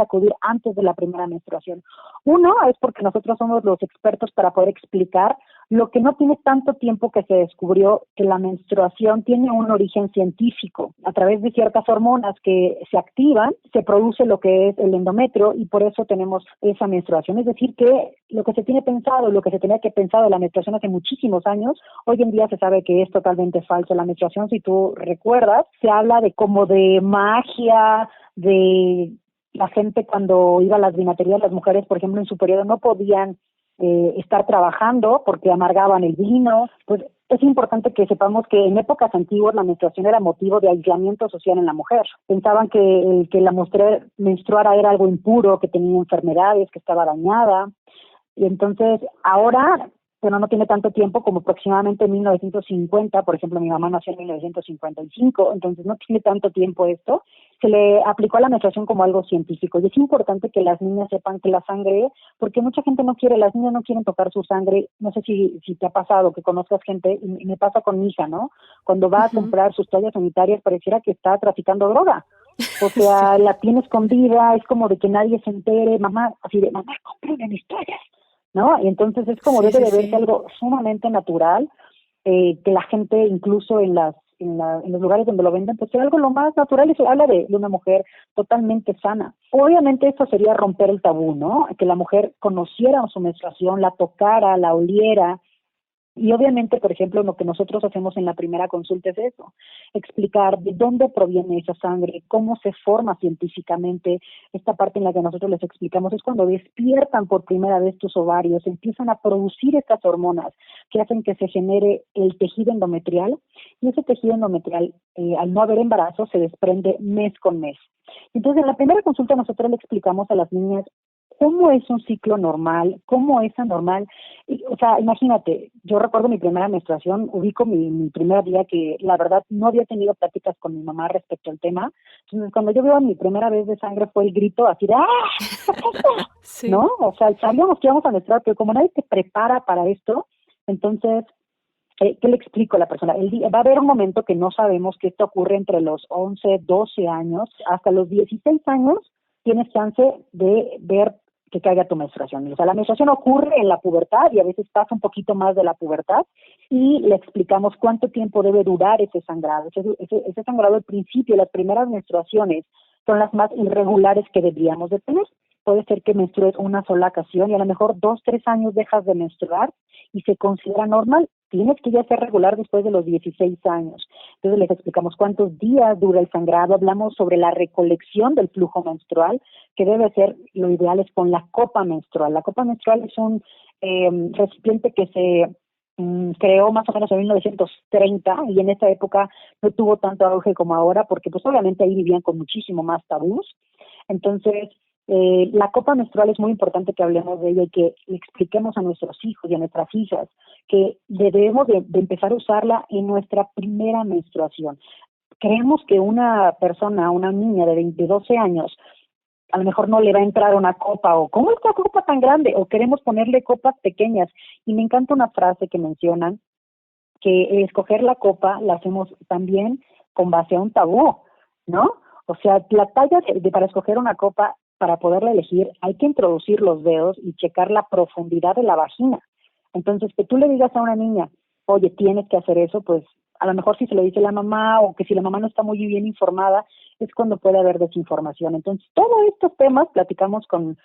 acudir antes de la primera menstruación. Uno, es porque nosotros somos los expertos para poder explicar lo que no tiene tanto tiempo que se descubrió que la menstruación tiene un origen científico. A través de ciertas hormonas que se activan, se produce lo que es el endometrio y por eso tenemos esa menstruación. Es decir, que lo que se tiene pensado, lo que se tenía que pensar de la menstruación hace muchísimos años, hoy en día se sabe que es totalmente falso. La menstruación, si tú recuerdas, se habla de como de magia, de la gente cuando iba a las vinaterías, las mujeres, por ejemplo, en su periodo no podían estar trabajando porque amargaban el vino. Pues es importante que sepamos que en épocas antiguas la menstruación era motivo de aislamiento social en la mujer. Pensaban que la mujer menstruara era algo impuro, que tenía enfermedades, que estaba dañada. Y entonces ahora, pero no tiene tanto tiempo, como aproximadamente en 1950, por ejemplo, mi mamá nació en 1955, entonces no tiene tanto tiempo esto, se le aplicó a la menstruación como algo científico. Y es importante que las niñas sepan que la sangre, porque mucha gente no quiere, las niñas no quieren tocar su sangre. No sé si te ha pasado, que conozcas gente, y me pasa con mi hija, ¿no? Cuando va a comprar sus toallas sanitarias pareciera que está traficando droga. O sea, la tiene escondida, es como de que nadie se entere, mamá, así de, mamá, cómprame mis toallas, ¿no? Y entonces es como debe de verse algo sumamente natural, que la gente incluso en los lugares donde lo venden, pues es algo lo más natural, y se habla de una mujer totalmente sana. Obviamente esto sería romper el tabú, ¿no? Que la mujer conociera su menstruación, la tocara, la oliera. Y obviamente, por ejemplo, lo que nosotros hacemos en la primera consulta es eso, explicar de dónde proviene esa sangre, cómo se forma científicamente. Esta parte en la que nosotros les explicamos es cuando despiertan por primera vez tus ovarios, empiezan a producir estas hormonas que hacen que se genere el tejido endometrial, y ese tejido endometrial, al no haber embarazo, se desprende mes con mes. Entonces, en la primera consulta nosotros le explicamos a las niñas cómo es un ciclo normal, cómo es anormal. O sea, imagínate, yo recuerdo mi primera menstruación, ubico mi primer día que la verdad no había tenido pláticas con mi mamá respecto al tema. Entonces, cuando yo veo mi primera vez de sangre fue el grito así de ¡ah! Sí. ¿No? O sea, sabíamos que íbamos a menstruar, pero como nadie te prepara para esto, entonces, ¿qué le explico a la persona? Va a haber un momento que no sabemos que esto ocurre entre los 11, 12 años, hasta los 16 años tienes chance de ver que caiga tu menstruación. O sea, la menstruación ocurre en la pubertad y a veces pasa un poquito más de la pubertad, y le explicamos cuánto tiempo debe durar ese sangrado. Ese sangrado al principio, las primeras menstruaciones, son las más irregulares que deberíamos de tener. Puede ser que menstrues una sola ocasión y a lo mejor 2, 3 años dejas de menstruar y se considera normal. Tienes que ya ser regular después de los 16 años. Entonces les explicamos cuántos días dura el sangrado, hablamos sobre la recolección del flujo menstrual, que debe ser, lo ideal es con la copa menstrual. La copa menstrual es un recipiente que se creó más o menos en 1930, y en esa época no tuvo tanto auge como ahora, porque pues obviamente ahí vivían con muchísimo más tabús. Entonces, la copa menstrual es muy importante que hablemos de ella y que le expliquemos a nuestros hijos y a nuestras hijas que debemos de empezar a usarla en nuestra primera menstruación. Creemos que una persona, una niña de 12 años, a lo mejor no le va a entrar una copa, o ¿cómo es una copa tan grande? O queremos ponerle copas pequeñas. Y me encanta una frase que mencionan, que escoger la copa la hacemos también con base a un tabú, ¿no? O sea, la talla para escoger una copa, para poderla elegir, hay que introducir los dedos y checar la profundidad de la vagina. Entonces, que tú le digas a una niña, oye, tienes que hacer eso, pues a lo mejor si se lo dice la mamá, o que si la mamá no está muy bien informada, es cuando puede haber desinformación. Entonces, todos estos temas platicamos con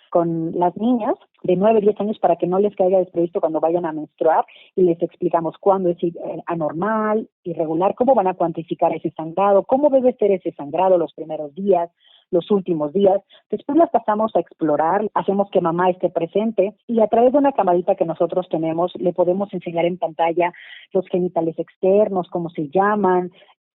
las niñas de 9, 10 años para que no les caiga desprevisto cuando vayan a menstruar, y les explicamos cuándo es anormal, irregular, cómo van a cuantificar ese sangrado, cómo debe ser ese sangrado los primeros días, los últimos días. Después las pasamos a explorar, hacemos que mamá esté presente, y a través de una camarita que nosotros tenemos le podemos enseñar en pantalla los genitales externos, cómo se llaman,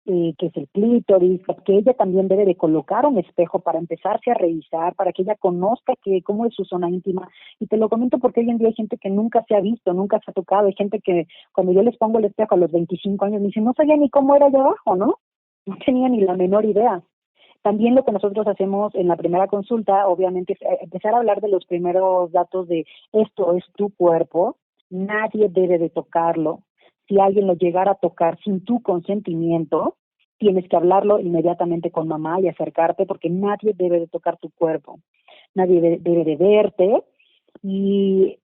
qué es el clítoris, que ella también debe de colocar un espejo para empezarse a revisar, para que ella conozca cómo es su zona íntima. Y te lo comento porque hoy en día hay gente que nunca se ha visto, nunca se ha tocado. Hay gente que cuando yo les pongo el espejo a los 25 años me dicen, no sabía ni cómo era allá abajo, ¿no? No tenía ni la menor idea. También lo que nosotros hacemos en la primera consulta, obviamente, es empezar a hablar de los primeros datos de esto es tu cuerpo, nadie debe de tocarlo. Si alguien lo llegara a tocar sin tu consentimiento, tienes que hablarlo inmediatamente con mamá y acercarte, porque nadie debe de tocar tu cuerpo, nadie debe de verte, y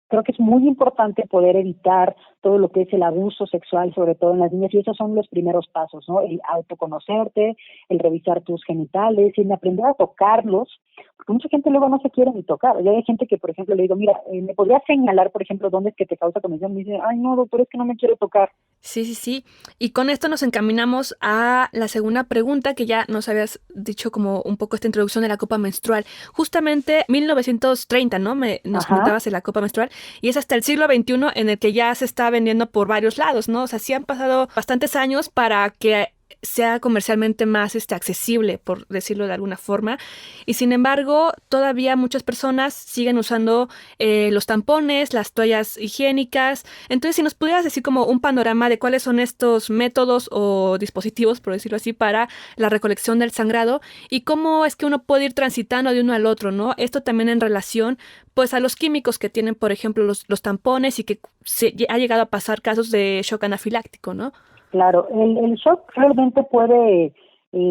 creo que es muy importante poder evitar todo lo que es el abuso sexual, sobre todo en las niñas, y esos son los primeros pasos, ¿no? El autoconocerte, el revisar tus genitales, el aprender a tocarlos, porque mucha gente luego no se quiere ni tocar. Y hay gente que, por ejemplo, le digo, mira, ¿me podrías señalar, por ejemplo, dónde es que te causa comezón? Me dice, ay, no, doctor, es que no me quiero tocar. Sí. Y con esto nos encaminamos a la segunda pregunta que ya nos habías dicho como un poco esta introducción de la copa menstrual. Justamente 1930, ¿no? Nos comentabas de la copa menstrual, y es hasta el siglo XXI en el que ya se está vendiendo por varios lados, ¿no? O sea, sí han pasado bastantes años para que sea comercialmente más accesible, por decirlo de alguna forma, y sin embargo todavía muchas personas siguen usando los tampones, las toallas higiénicas. Entonces, si nos pudieras decir como un panorama de cuáles son estos métodos o dispositivos, por decirlo así, para la recolección del sangrado, y cómo es que uno puede ir transitando de uno al otro, ¿no? Esto también en relación pues a los químicos que tienen, por ejemplo, los tampones, y que se ha llegado a pasar casos de shock anafiláctico, ¿no? Claro, el shock realmente puede,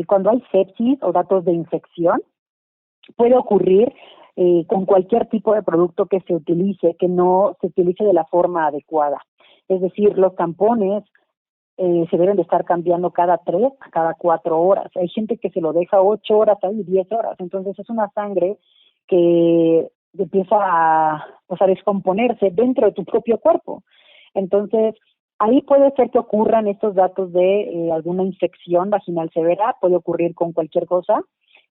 cuando hay sepsis o datos de infección, puede ocurrir con cualquier tipo de producto que se utilice, que no se utilice de la forma adecuada. Es decir, los tampones se deben de estar cambiando cada 3 a cada 4 horas. Hay gente que se lo deja 8 horas ahí, 10 horas. Entonces es una sangre que empieza a descomponerse dentro de tu propio cuerpo. Entonces, ahí puede ser que ocurran estos datos de alguna infección vaginal severa, puede ocurrir con cualquier cosa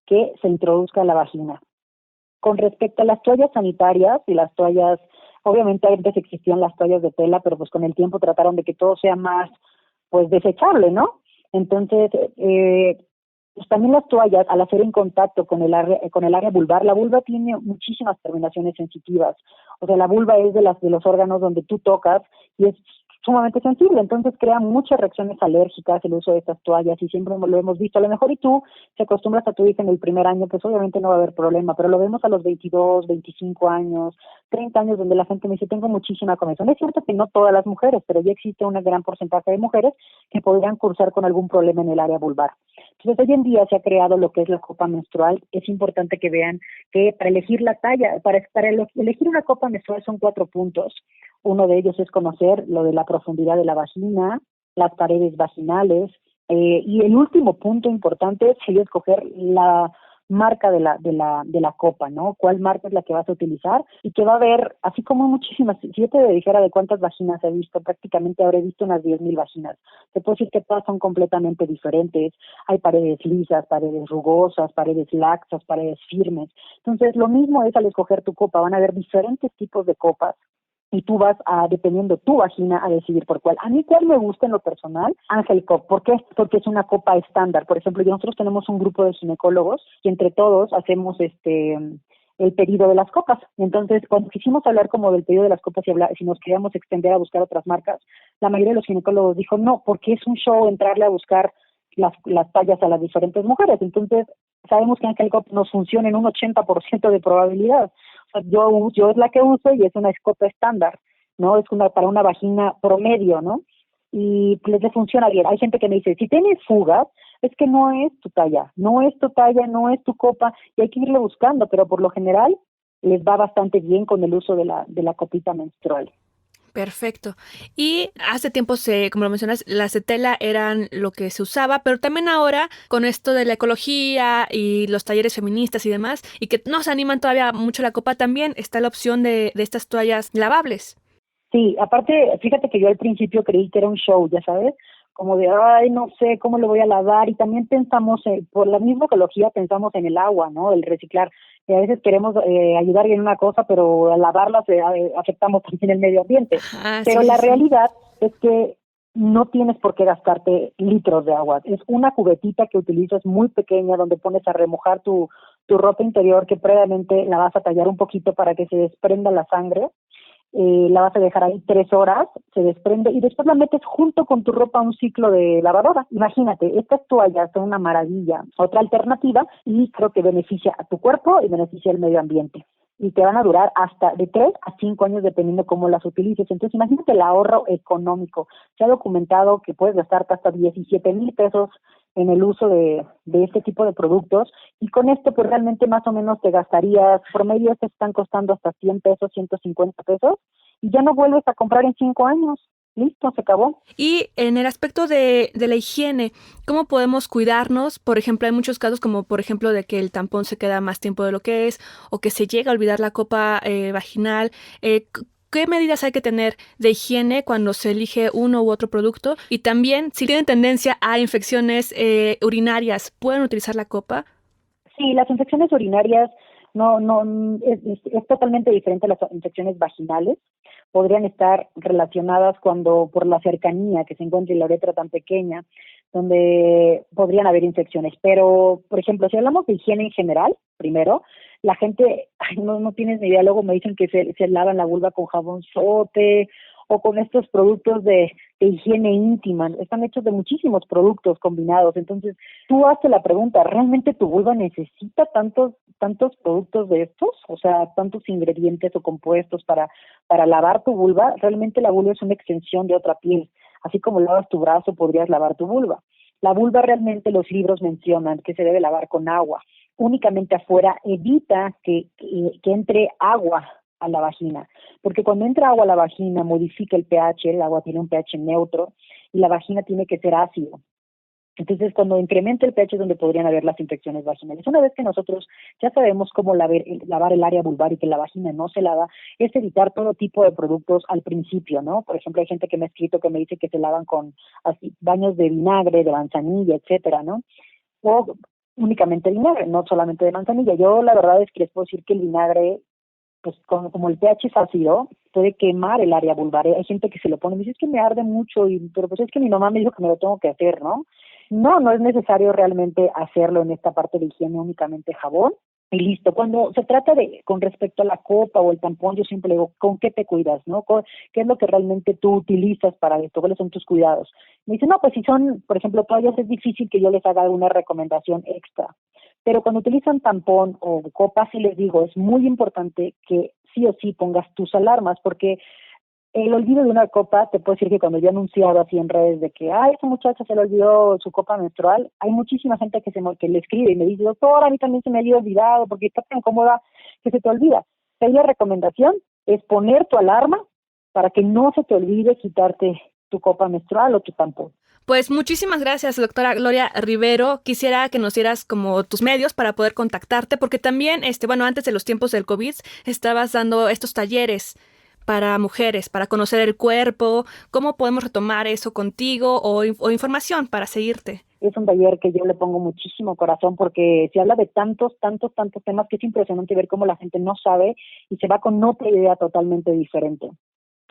que se introduzca en la vagina. Con respecto a las toallas sanitarias y las toallas, obviamente antes existían las toallas de tela, pero pues con el tiempo trataron de que todo sea más, pues, desechable, ¿no? Entonces, pues también las toallas, al hacer en contacto con el área vulvar, la vulva tiene muchísimas terminaciones sensitivas. O sea, la vulva es de los órganos donde tú tocas y es sumamente sensible, entonces crea muchas reacciones alérgicas el uso de estas toallas, y siempre lo hemos visto. A lo mejor y tú te acostumbras a tu hija en el primer año, pues obviamente no va a haber problema, pero lo vemos a los 22, 25 años, 30 años, donde la gente me dice, tengo muchísima comezón. Es cierto que no todas las mujeres, pero ya existe un gran porcentaje de mujeres que podrían cursar con algún problema en el área vulvar. Entonces, hoy en día se ha creado lo que es la copa menstrual. Es importante que vean que para elegir la talla, para elegir una copa menstrual son 4 puntos. Uno de ellos es conocer lo de la profundidad de la vagina, las paredes vaginales, y el último punto importante sería escoger la marca de la copa, ¿no? ¿Cuál marca es la que vas a utilizar? Y que va a haber, así como muchísimas, si yo te dijera de cuántas vaginas he visto, prácticamente habré visto unas 10,000 vaginas. Te puedo decir que todas son completamente diferentes. Hay paredes lisas, paredes rugosas, paredes laxas, paredes firmes. Entonces, lo mismo es al escoger tu copa. Van a haber diferentes tipos de copas, y tú vas dependiendo tu vagina, a decidir por cuál. A mí, ¿cuál me gusta en lo personal? Angel Cop. ¿Por qué? Porque es una copa estándar. Por ejemplo, nosotros tenemos un grupo de ginecólogos y entre todos hacemos el pedido de las copas. Entonces, cuando quisimos hablar como del pedido de las copas y si nos queríamos extender a buscar otras marcas, la mayoría de los ginecólogos dijo no, porque es un show entrarle a buscar las tallas a las diferentes mujeres. Entonces, sabemos que Angel Cop nos funciona en un 80% de probabilidad. Yo es la que uso y es una copa estándar, ¿no? Es para una vagina promedio, ¿no? Y les funciona bien. Hay gente que me dice, si tienes fugas, es que no es tu talla, no es tu copa, y hay que irle buscando, pero por lo general les va bastante bien con el uso de la copita menstrual. Perfecto. Y hace tiempo, como lo mencionas, las de tela eran lo que se usaba, pero también ahora con esto de la ecología y los talleres feministas y demás, y que nos animan todavía mucho la copa, también está la opción de estas toallas lavables. Sí, aparte, fíjate que yo al principio creí que era un show, ya sabes, como de, ay, no sé cómo lo voy a lavar, y también pensamos, por la misma ecología, pensamos en el agua, ¿no? El reciclar. Y a veces queremos ayudar en una cosa, pero al lavarlas afectamos también el medio ambiente. Pero la realidad es que no tienes por qué gastarte litros de agua. Es una cubetita que utilizas muy pequeña, donde pones a remojar tu ropa interior, que previamente la vas a tallar un poquito para que se desprenda la sangre. La vas a dejar ahí 3 horas, se desprende, y después la metes junto con tu ropa a un ciclo de lavadora. Imagínate, estas toallas son una maravilla. Otra alternativa, y creo que beneficia a tu cuerpo y beneficia al medio ambiente. Y te van a durar hasta de 3 a 5 años dependiendo cómo las utilices. Entonces, imagínate el ahorro económico. Se ha documentado que puedes gastarte hasta 17,000 pesos en el uso de este tipo de productos, y con esto pues realmente más o menos te gastarías, promedio te están costando hasta 100 pesos, 150 pesos, y ya no vuelves a comprar en 5 años. Listo, se acabó. Y en el aspecto de la higiene, ¿cómo podemos cuidarnos? Por ejemplo, hay muchos casos como por ejemplo de que el tampón se queda más tiempo de lo que es, o que se llega a olvidar la copa vaginal. ¿Qué medidas hay que tener de higiene cuando se elige uno u otro producto? Y también, si tienen tendencia a infecciones urinarias, ¿pueden utilizar la copa? Sí, las infecciones urinarias es totalmente diferente a las infecciones vaginales. Podrían estar relacionadas cuando por la cercanía que se encuentra en la uretra tan pequeña, donde podrían haber infecciones. Pero, por ejemplo, si hablamos de higiene en general, primero, la gente, no tienes ni idea, luego me dicen que se lavan la vulva con jabón sote o con estos productos de higiene íntima. Están hechos de muchísimos productos combinados. Entonces, tú haces la pregunta, ¿realmente tu vulva necesita tantos productos de estos? O sea, tantos ingredientes o compuestos para lavar tu vulva. Realmente la vulva es una extensión de otra piel. Así como lavas tu brazo, podrías lavar tu vulva. La vulva realmente los libros mencionan que se debe lavar con agua. Únicamente afuera evita que entre agua a la vagina, porque cuando entra agua a la vagina modifica el pH, el agua tiene un pH neutro y la vagina tiene que ser ácido. Entonces, cuando incrementa el pH es donde podrían haber las infecciones vaginales. Una vez que nosotros ya sabemos cómo lavar el área vulvar y que la vagina no se lava, es evitar todo tipo de productos al principio, ¿no? Por ejemplo, hay gente que me ha escrito que me dice que se lavan con baños de vinagre, de manzanilla, etcétera, ¿no? O únicamente vinagre, no solamente de manzanilla. Yo la verdad es que les puedo decir que el vinagre, pues como el pH es ácido, puede quemar el área vulvar. Hay gente que se lo pone y dice, es que me arde mucho, pero pues es que mi mamá me dijo que me lo tengo que hacer, ¿no? No es necesario realmente hacerlo en esta parte de higiene, únicamente jabón y listo. Cuando se trata con respecto a la copa o el tampón, yo siempre digo, ¿con qué te cuidas, no? ¿Qué es lo que realmente tú utilizas para esto? ¿Cuáles son tus cuidados? Me dicen, no, pues si son, por ejemplo, toallas, es difícil que yo les haga alguna recomendación extra. Pero cuando utilizan tampón o copa, sí les digo, es muy importante que sí o sí pongas tus alarmas, porque el olvido de una copa, te puedo decir que cuando yo he anunciado así en redes de que, esa muchacha se le olvidó su copa menstrual, hay muchísima gente que le escribe y me dice, doctora, a mí también se me había olvidado, porque está tan cómoda que se te olvida. Ahí la recomendación es poner tu alarma para que no se te olvide quitarte tu copa menstrual o tu tampón. Pues muchísimas gracias, doctora Gloria Rivero. Quisiera que nos dieras como tus medios para poder contactarte, porque también, antes de los tiempos del COVID, estabas dando estos talleres para mujeres, para conocer el cuerpo. ¿Cómo podemos retomar eso contigo o información para seguirte? Es un taller que yo le pongo muchísimo corazón porque se habla de tantos temas que es impresionante ver cómo la gente no sabe y se va con otra idea totalmente diferente.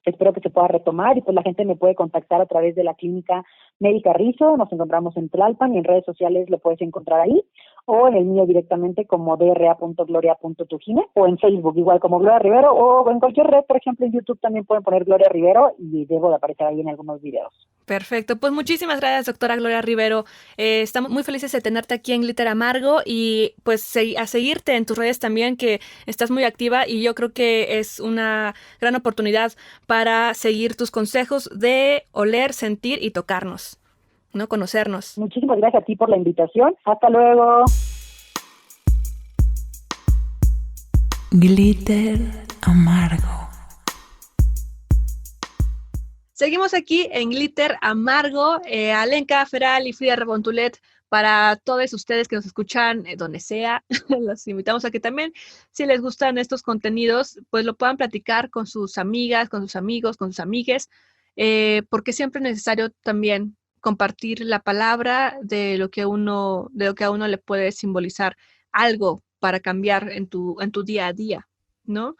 Espero que se pueda retomar y pues la gente me puede contactar a través de la Clínica Médica Rizo. Nos encontramos en Tlalpan y en redes sociales lo puedes encontrar ahí, o en el mío directamente como dra.gloria.tujine, o en Facebook igual como Gloria Rivero, o en cualquier red, por ejemplo en YouTube también pueden poner Gloria Rivero y debo de aparecer ahí en algunos videos. Perfecto, pues muchísimas gracias, doctora Gloria Rivero. Estamos muy felices de tenerte aquí en Glitter Amargo y pues a seguirte en tus redes también, que estás muy activa y yo creo que es una gran oportunidad para seguir tus consejos de oler, sentir y tocarnos, ¿no? Conocernos. Muchísimas gracias a ti por la invitación. Hasta luego. Glitter Amargo. Seguimos aquí en Glitter Amargo. Alenka, Feral y Frida Rebontulet, para todos ustedes que nos escuchan donde sea, los invitamos a que también, si les gustan estos contenidos, pues lo puedan platicar con sus amigas, con sus amigos, con sus amigues, porque siempre es necesario también compartir la palabra de lo que a uno le puede simbolizar algo para cambiar en tu día a día, ¿no?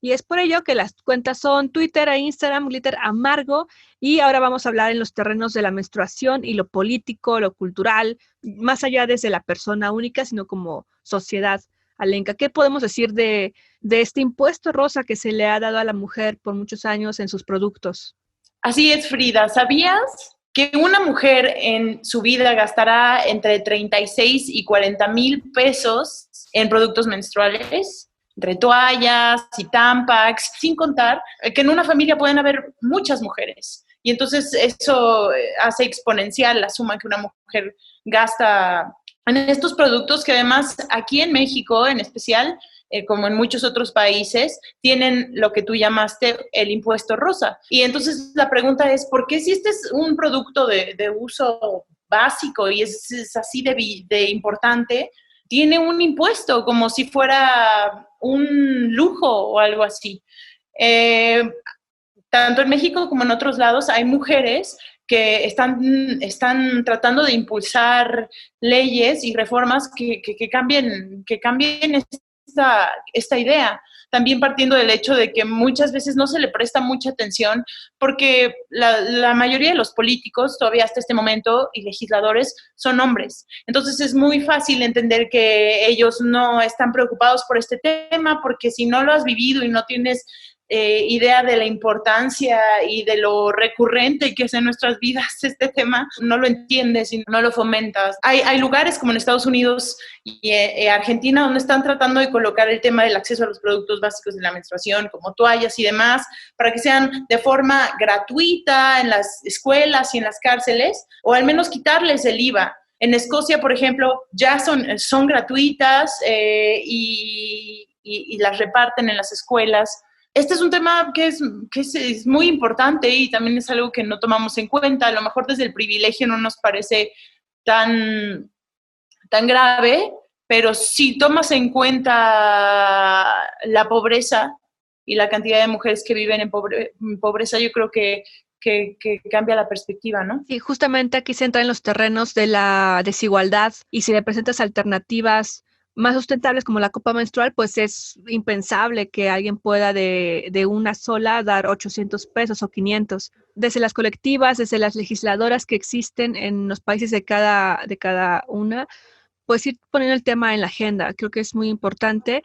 Y es por ello que las cuentas son Twitter e Instagram, Glitter Amargo, y ahora vamos a hablar en los terrenos de la menstruación y lo político, lo cultural, más allá desde la persona única, sino como sociedad. Alenka, ¿qué podemos decir de este impuesto rosa que se le ha dado a la mujer por muchos años en sus productos? Así es, Frida. ¿Sabías que una mujer en su vida gastará entre 36 y 40 mil pesos en productos menstruales? Entre toallas y tampax, sin contar que en una familia pueden haber muchas mujeres y entonces eso hace exponencial la suma que una mujer gasta en estos productos que además aquí en México en especial, como en muchos otros países, tienen lo que tú llamaste el impuesto rosa. Y entonces la pregunta es, ¿por qué si este es un producto de uso básico y es así de importante, tiene un impuesto como si fuera un lujo o algo así? Tanto en México como en otros lados hay mujeres que están tratando de impulsar leyes y reformas que cambien esta idea. También partiendo del hecho de que muchas veces no se le presta mucha atención porque la mayoría de los políticos todavía hasta este momento y legisladores son hombres. Entonces es muy fácil entender que ellos no están preocupados por este tema porque si no lo has vivido y no tienes idea de la importancia y de lo recurrente que es en nuestras vidas este tema, no lo entiendes y no lo fomentas. Hay lugares como en Estados Unidos y Argentina donde están tratando de colocar el tema del acceso a los productos básicos de la menstruación, como toallas y demás, para que sean de forma gratuita en las escuelas y en las cárceles, o al menos quitarles el IVA. En Escocia, por ejemplo, ya son gratuitas y las reparten en las escuelas. Este es un tema que es muy importante y también es algo que no tomamos en cuenta. A lo mejor desde el privilegio no nos parece tan grave, pero si tomas en cuenta la pobreza y la cantidad de mujeres que viven en pobreza, yo creo que cambia la perspectiva, ¿no? Sí, justamente aquí se entra en los terrenos de la desigualdad y si le presentas alternativas más sustentables como la copa menstrual, pues es impensable que alguien pueda de una sola dar 800 pesos o 500. Desde las colectivas, desde las legisladoras que existen en los países de cada una, pues ir poniendo el tema en la agenda. Creo que es muy importante.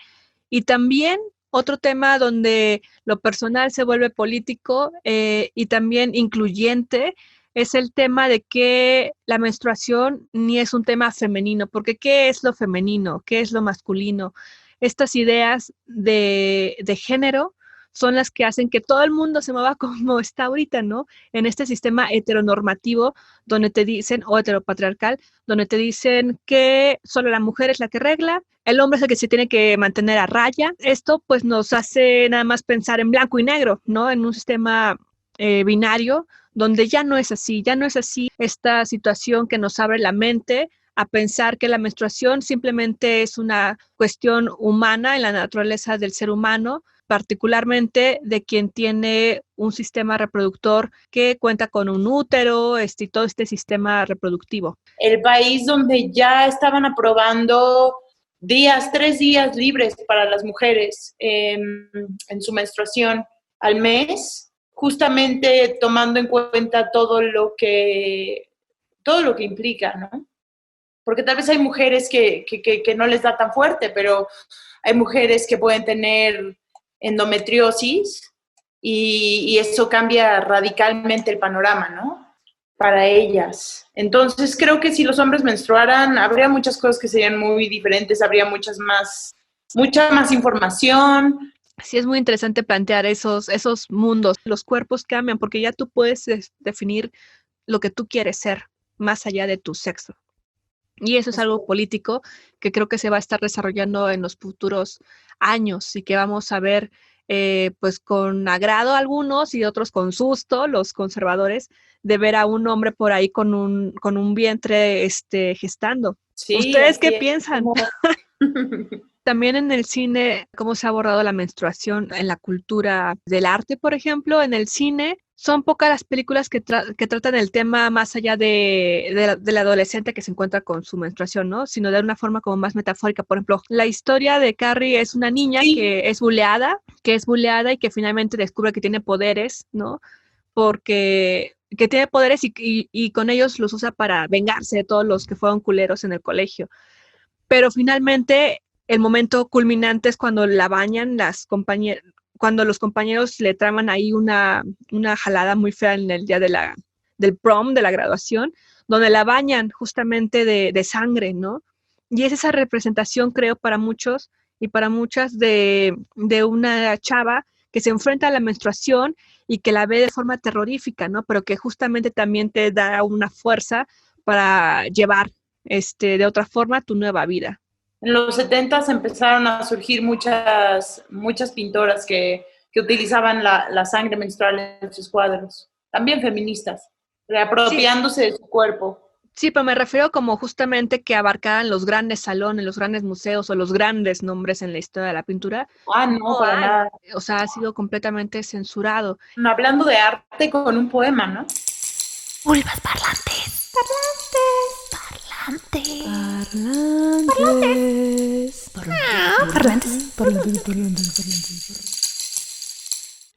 Y también otro tema donde lo personal se vuelve político y también incluyente es el tema de que la menstruación ni es un tema femenino, porque ¿qué es lo femenino? ¿Qué es lo masculino? Estas ideas de género son las que hacen que todo el mundo se mueva como está ahorita, ¿no? En este sistema heteronormativo donde te dicen, o heteropatriarcal, donde te dicen que solo la mujer es la que regla, el hombre es el que se tiene que mantener a raya. Esto pues nos hace nada más pensar en blanco y negro, ¿no? En un sistema binario, donde ya no es así esta situación que nos abre la mente a pensar que la menstruación simplemente es una cuestión humana en la naturaleza del ser humano, particularmente de quien tiene un sistema reproductor que cuenta con un útero, y todo este sistema reproductivo. El país donde ya estaban aprobando 3 días libres para las mujeres en su menstruación al mes, justamente tomando en cuenta todo lo que implica, ¿no? Porque tal vez hay mujeres que no les da tan fuerte, pero hay mujeres que pueden tener endometriosis y eso cambia radicalmente el panorama, ¿no? Para ellas. Entonces creo que si los hombres menstruaran, habría muchas cosas que serían muy diferentes, habría mucha más información. Sí, es muy interesante plantear esos mundos. Los cuerpos cambian porque ya tú puedes definir lo que tú quieres ser, más allá de tu sexo. Y eso es algo político que creo que se va a estar desarrollando en los futuros años y que vamos a ver pues con agrado algunos y otros con susto, los conservadores, de ver a un hombre por ahí con un vientre gestando. Sí, ¿ustedes qué piensan? También en el cine, cómo se ha abordado la menstruación en la cultura del arte, por ejemplo, en el cine son pocas las películas que tratan el tema más allá del adolescente que se encuentra con su menstruación, ¿no? Sino de una forma como más metafórica. Por ejemplo, la historia de Carrie es una niña que es buleada y que finalmente descubre que tiene poderes, ¿no? Porque que tiene poderes y con ellos los usa para vengarse de todos los que fueron culeros en el colegio. Pero finalmente el momento culminante es cuando la bañan cuando los compañeros le traman ahí una jalada muy fea en el día del prom, de la graduación, donde la bañan justamente de sangre, ¿no? Y es esa representación, creo, para muchos y para muchas de una chava que se enfrenta a la menstruación y que la ve de forma terrorífica, ¿no? Pero que justamente también te da una fuerza para llevar de otra forma tu nueva vida. En los 70 empezaron a surgir muchas pintoras que utilizaban la sangre menstrual en sus cuadros, también feministas, reapropiándose de su cuerpo. Sí, pero me refiero como justamente que abarcaran los grandes salones, los grandes museos o los grandes nombres en la historia de la pintura. No, para nada. O sea, ha sido completamente censurado. Hablando de arte con un poema, ¿no? Vulvas parlantes. Parlantes.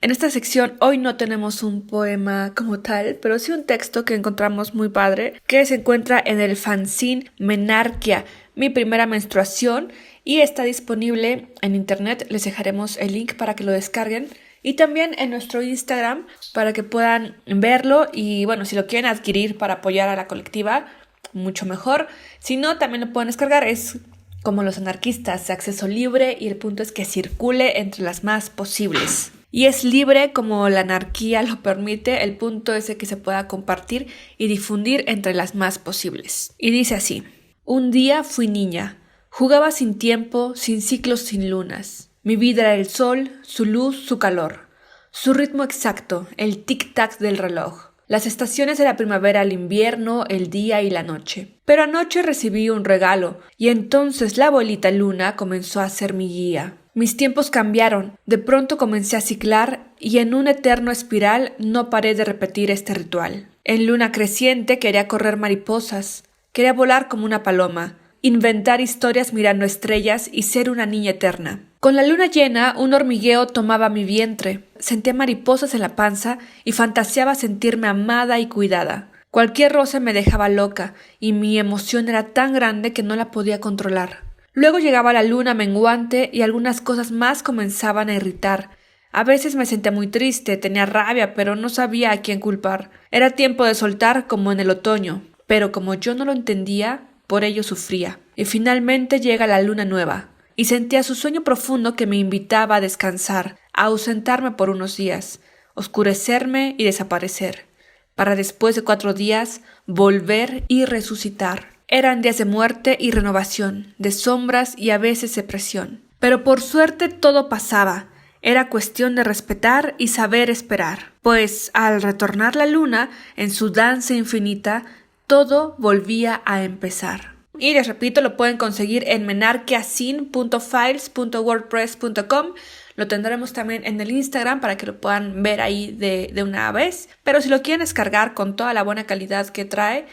En esta sección hoy no tenemos un poema como tal, pero sí un texto que encontramos muy padre, que se encuentra en el fanzine Menarquia, mi primera menstruación, y está disponible en internet. Les dejaremos el link para que lo descarguen, y también en nuestro Instagram para que puedan verlo, y bueno, si lo quieren adquirir para apoyar a la colectiva, mucho mejor. Si no, también lo pueden descargar. Es como los anarquistas, de acceso libre, y el punto es que circule entre las más posibles. Y es libre como la anarquía lo permite, el punto es de que se pueda compartir y difundir entre las más posibles. Y dice así: un día fui niña, jugaba sin tiempo, sin ciclos, sin lunas. Mi vida era el sol, su luz, su calor, su ritmo exacto, el tic-tac del reloj. Las estaciones de la primavera al invierno, el día y la noche. Pero anoche recibí un regalo, y entonces la abuelita Luna comenzó a ser mi guía. Mis tiempos cambiaron, de pronto comencé a ciclar, y en un eterno espiral no paré de repetir este ritual. En luna creciente quería correr mariposas, quería volar como una paloma, inventar historias mirando estrellas y ser una niña eterna. Con la luna llena, un hormigueo tomaba mi vientre, sentía mariposas en la panza y fantaseaba sentirme amada y cuidada. Cualquier roce me dejaba loca, y mi emoción era tan grande que no la podía controlar. Luego llegaba la luna menguante y algunas cosas más comenzaban a irritar. A veces me sentía muy triste, tenía rabia, pero no sabía a quién culpar. Era tiempo de soltar como en el otoño, pero como yo no lo entendía, por ello sufría. Y finalmente llega la luna nueva, y sentía su sueño profundo que me invitaba a descansar, a ausentarme por unos días, oscurecerme y desaparecer, para después de 4 días volver y resucitar. Eran días de muerte y renovación, de sombras y a veces depresión. Pero por suerte todo pasaba. Era cuestión de respetar y saber esperar. Pues al retornar la luna, en su danza infinita, todo volvía a empezar. Y les repito, lo pueden conseguir en menarquiasin.files.wordpress.com. Lo tendremos también en el Instagram para que lo puedan ver ahí de una vez. Pero si lo quieren descargar con toda la buena calidad que trae,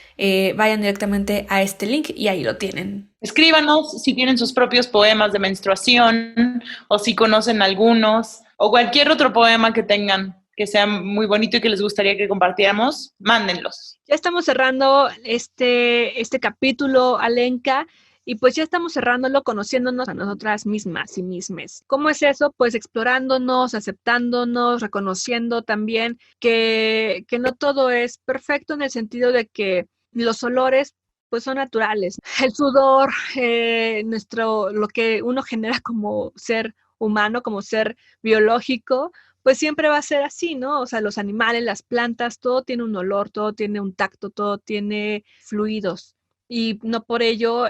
vayan directamente a este link y ahí lo tienen. Escríbanos si tienen sus propios poemas de menstruación o si conocen algunos o cualquier otro poema que tengan que sea muy bonito y que les gustaría que compartiéramos, mándenlos. Ya estamos cerrando este capítulo, Alenka. Y pues ya estamos cerrándolo conociéndonos a nosotras mismas y mismes. ¿Cómo es eso? Pues explorándonos, aceptándonos, reconociendo también que no todo es perfecto en el sentido de que los olores pues son naturales. El sudor, lo que uno genera como ser humano, como ser biológico, pues siempre va a ser así, ¿no? O sea, los animales, las plantas, todo tiene un olor, todo tiene un tacto, todo tiene fluidos. Y no por ello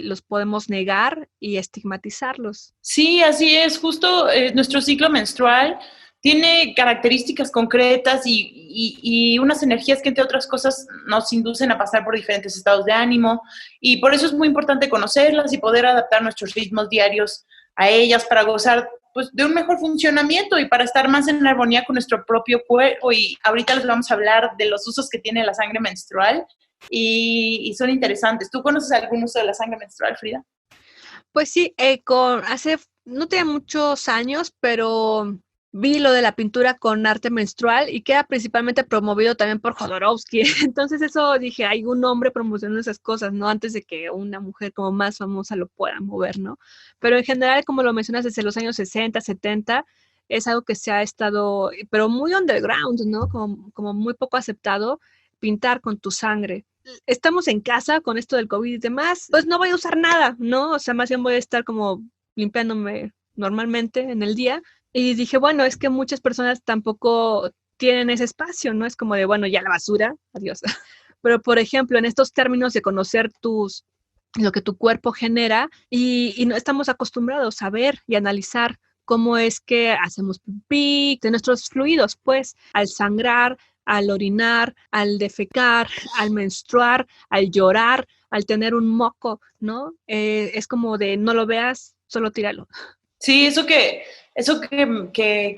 los podemos negar y estigmatizarlos. Sí, así es. Justo nuestro ciclo menstrual tiene características concretas y unas energías que, entre otras cosas, nos inducen a pasar por diferentes estados de ánimo. Y por eso es muy importante conocerlas y poder adaptar nuestros ritmos diarios a ellas para gozar pues, de un mejor funcionamiento y para estar más en armonía con nuestro propio cuerpo. Y ahorita les vamos a hablar de los usos que tiene la sangre menstrual. Y son interesantes. ¿Tú conoces algún uso de la sangre menstrual, Frida? Pues sí, no tenía muchos años, pero vi lo de la pintura con arte menstrual y queda principalmente promovido también por Jodorowsky. Entonces eso dije, hay un hombre promocionando esas cosas, ¿no? Antes de que una mujer como más famosa lo pueda mover, ¿no? Pero en general, como lo mencionas, desde los años 60, 70, es algo que se ha estado, pero muy underground, ¿no? Como muy poco aceptado, pintar con tu sangre. Estamos en casa con esto del COVID y demás, pues no voy a usar nada, ¿no? O sea, más bien voy a estar como limpiándome normalmente en el día, Y dije, bueno, es que muchas personas tampoco tienen ese espacio, ¿no? Es como de, bueno, ya la basura, adiós. Pero, por ejemplo, en estos términos de conocer lo que tu cuerpo genera y no estamos acostumbrados a ver y analizar cómo es que hacemos pipí, de nuestros fluidos, pues, al sangrar, al orinar, al defecar, al menstruar, al llorar, al tener un moco, ¿no? Es como de no lo veas, solo tíralo. Sí, eso que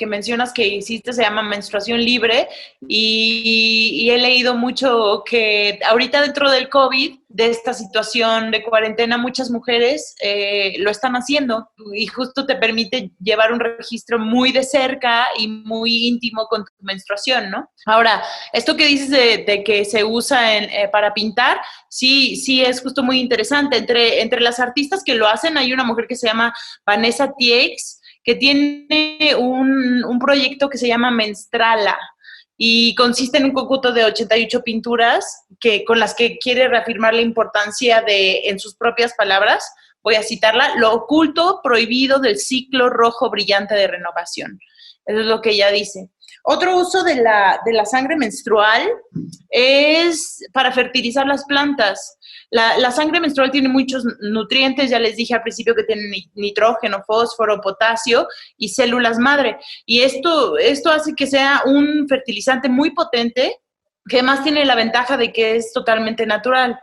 mencionas que hiciste se llama menstruación libre y he leído mucho que ahorita dentro del COVID, de esta situación de cuarentena, muchas mujeres lo están haciendo y justo te permite llevar un registro muy de cerca y muy íntimo con tu menstruación, ¿no? Ahora, esto que dices de que se usa para pintar, sí es justo muy interesante. Entre las artistas que lo hacen hay una mujer que se llama Vanessa Tieix, que tiene un proyecto que se llama Menstrala y consiste en un conjunto de 88 pinturas con las que quiere reafirmar la importancia en sus propias palabras, voy a citarla, lo oculto, prohibido del ciclo rojo brillante de renovación. Eso es lo que ella dice. Otro uso de la sangre menstrual es para fertilizar las plantas. La sangre menstrual tiene muchos nutrientes, ya les dije al principio que tiene nitrógeno, fósforo, potasio y células madre. Y esto hace que sea un fertilizante muy potente, que además tiene la ventaja de que es totalmente natural.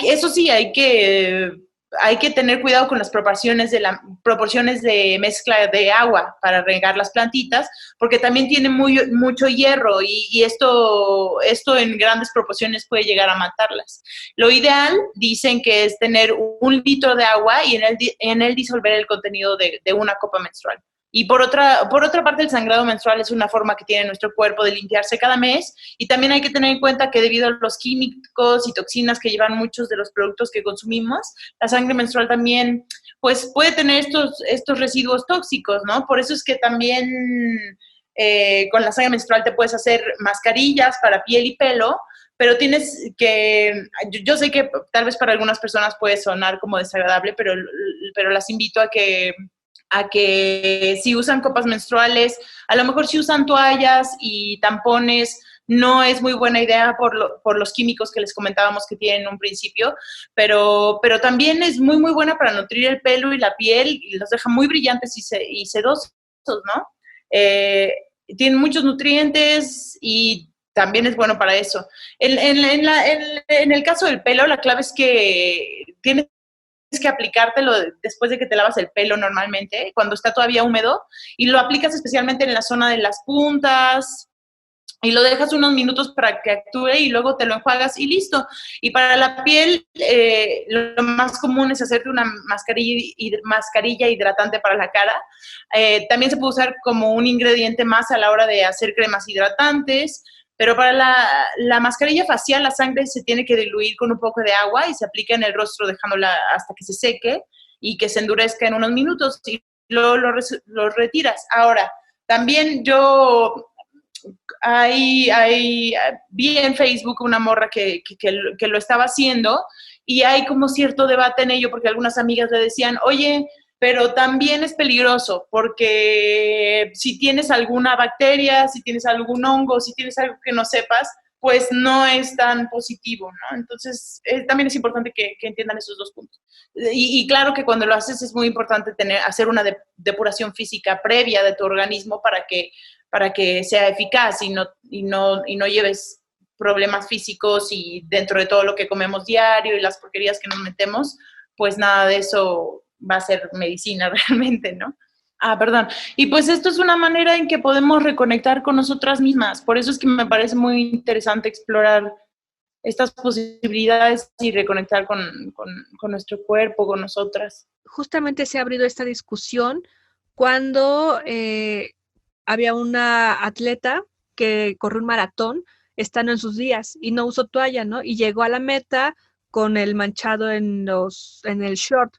Eso sí, hay que tener cuidado con las proporciones de mezcla de agua para regar las plantitas, porque también tiene mucho hierro y esto en grandes proporciones puede llegar a matarlas. Lo ideal, dicen que es tener 1 litro de agua y en él disolver el contenido de una copa menstrual. Y por otra parte, el sangrado menstrual es una forma que tiene nuestro cuerpo de limpiarse cada mes y también hay que tener en cuenta que debido a los químicos y toxinas que llevan muchos de los productos que consumimos, la sangre menstrual también pues puede tener estos residuos tóxicos, ¿no? Por eso es que también con la sangre menstrual te puedes hacer mascarillas para piel y pelo, pero tienes que, yo sé que tal vez para algunas personas puede sonar como desagradable, pero las invito a que si usan copas menstruales, a lo mejor si usan toallas y tampones, no es muy buena idea por los químicos que les comentábamos que tienen en un principio, pero también es muy, muy buena para nutrir el pelo y la piel y los deja muy brillantes y sedosos, ¿no? Tienen muchos nutrientes y también es bueno para eso. En el caso del pelo, la clave es que tienes que aplicártelo después de que te lavas el pelo normalmente, cuando está todavía húmedo, y lo aplicas especialmente en la zona de las puntas, y lo dejas unos minutos para que actúe y luego te lo enjuagas y listo. Y para la piel, lo más común es hacerte una mascarilla hidratante para la cara. También se puede usar como un ingrediente más a la hora de hacer cremas hidratantes. Pero para la mascarilla facial, la sangre se tiene que diluir con un poco de agua y se aplica en el rostro dejándola hasta que se seque y que se endurezca en unos minutos y luego lo retiras. Ahora, también vi en Facebook una morra que lo estaba haciendo y hay como cierto debate en ello porque algunas amigas le decían, oye, pero también es peligroso porque si tienes alguna bacteria, si tienes algún hongo, si tienes algo que no sepas, pues no es tan positivo, ¿no? Entonces, también es importante que entiendan esos dos puntos. Y claro que cuando lo haces es muy importante hacer una depuración física previa de tu organismo para que sea eficaz y no lleves problemas físicos y dentro de todo lo que comemos diario y las porquerías que nos metemos, pues nada de eso va a ser medicina realmente, ¿no? Perdón. Y pues esto es una manera en que podemos reconectar con nosotras mismas. Por eso es que me parece muy interesante explorar estas posibilidades y reconectar con nuestro cuerpo, con nosotras. Justamente se ha abrido esta discusión cuando había una atleta que corrió un maratón estando en sus días y no usó toalla, ¿no? Y llegó a la meta con el manchado en el short.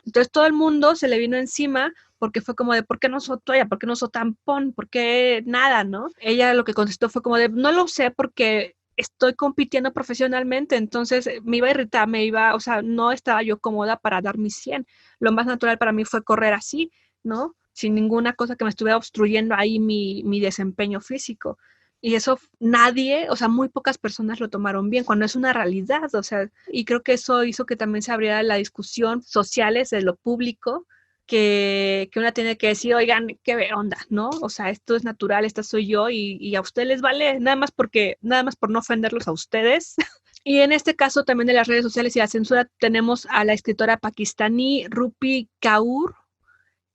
Entonces todo el mundo se le vino encima porque fue como de, ¿por qué no usó toalla? ¿Por qué no usó tampón? ¿Por qué nada, no? Ella lo que contestó fue como de, no lo usé porque estoy compitiendo profesionalmente, entonces me iba a irritar, no estaba yo cómoda para dar mi 100. Lo más natural para mí fue correr así, ¿no? sin ninguna cosa que me estuviera obstruyendo ahí mi desempeño físico. Y eso nadie, o sea, muy pocas personas lo tomaron bien, cuando es una realidad, o sea, y creo que eso hizo que también se abriera la discusión sociales de lo público, que una tiene que decir, oigan, qué onda, ¿no? O sea, esto es natural, esta soy yo, y a ustedes les vale, nada más por no ofenderlos a ustedes. Y en este caso también de las redes sociales y la censura, tenemos a la escritora pakistaní Rupi Kaur,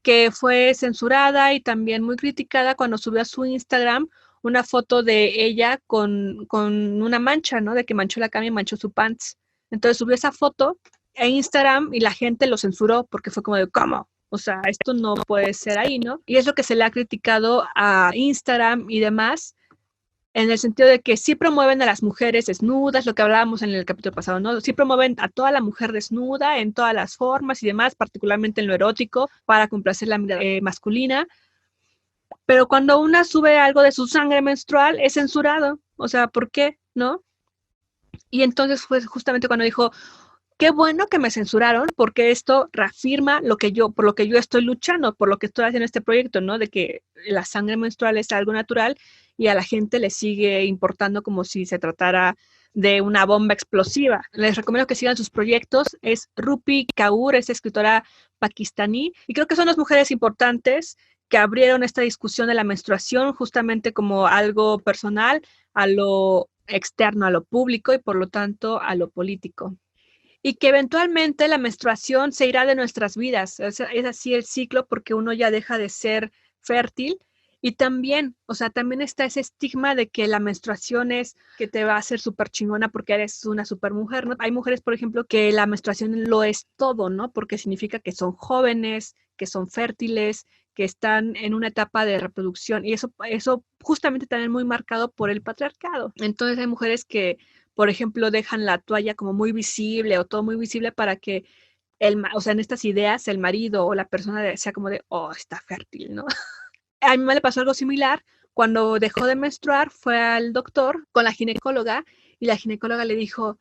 que fue censurada y también muy criticada cuando subió a su Instagram una foto de ella con una mancha, ¿no? De que manchó la cama y manchó su pants. Entonces subió esa foto a Instagram y la gente lo censuró porque fue como de, ¿cómo? O sea, esto no puede ser ahí, ¿no? Y es lo que se le ha criticado a Instagram y demás, en el sentido de que sí promueven a las mujeres desnudas, lo que hablábamos en el capítulo pasado, ¿no? Sí promueven a toda la mujer desnuda en todas las formas y demás, particularmente en lo erótico, para complacer la mirada masculina. Pero cuando una sube algo de su sangre menstrual, es censurado. O sea, ¿por qué? ¿No? Y entonces fue justamente cuando dijo, qué bueno que me censuraron, porque esto reafirma por lo que yo estoy luchando, por lo que estoy haciendo este proyecto, ¿no? De que la sangre menstrual es algo natural y a la gente le sigue importando como si se tratara de una bomba explosiva. Les recomiendo que sigan sus proyectos. Es Rupi Kaur, es escritora pakistaní, y creo que son las mujeres importantes que abrieron esta discusión de la menstruación justamente como algo personal a lo externo, a lo público y por lo tanto a lo político. Y que eventualmente la menstruación se irá de nuestras vidas. Es así el ciclo porque uno ya deja de ser fértil. Y también, o sea, también está ese estigma de que la menstruación es que te va a hacer súper chingona porque eres una súper mujer, ¿no? Hay mujeres, por ejemplo, que la menstruación lo es todo, ¿no? Porque significa que son jóvenes, que son fértiles, que están en una etapa de reproducción. Y eso justamente también muy marcado por el patriarcado. Entonces hay mujeres que, por ejemplo, dejan la toalla como muy visible o todo muy visible para que o sea, en estas ideas, el marido o la persona sea como de, oh, está fértil, ¿no? A mi mamá le pasó algo similar. Cuando dejó de menstruar, fue al doctor con la ginecóloga y la ginecóloga le dijo,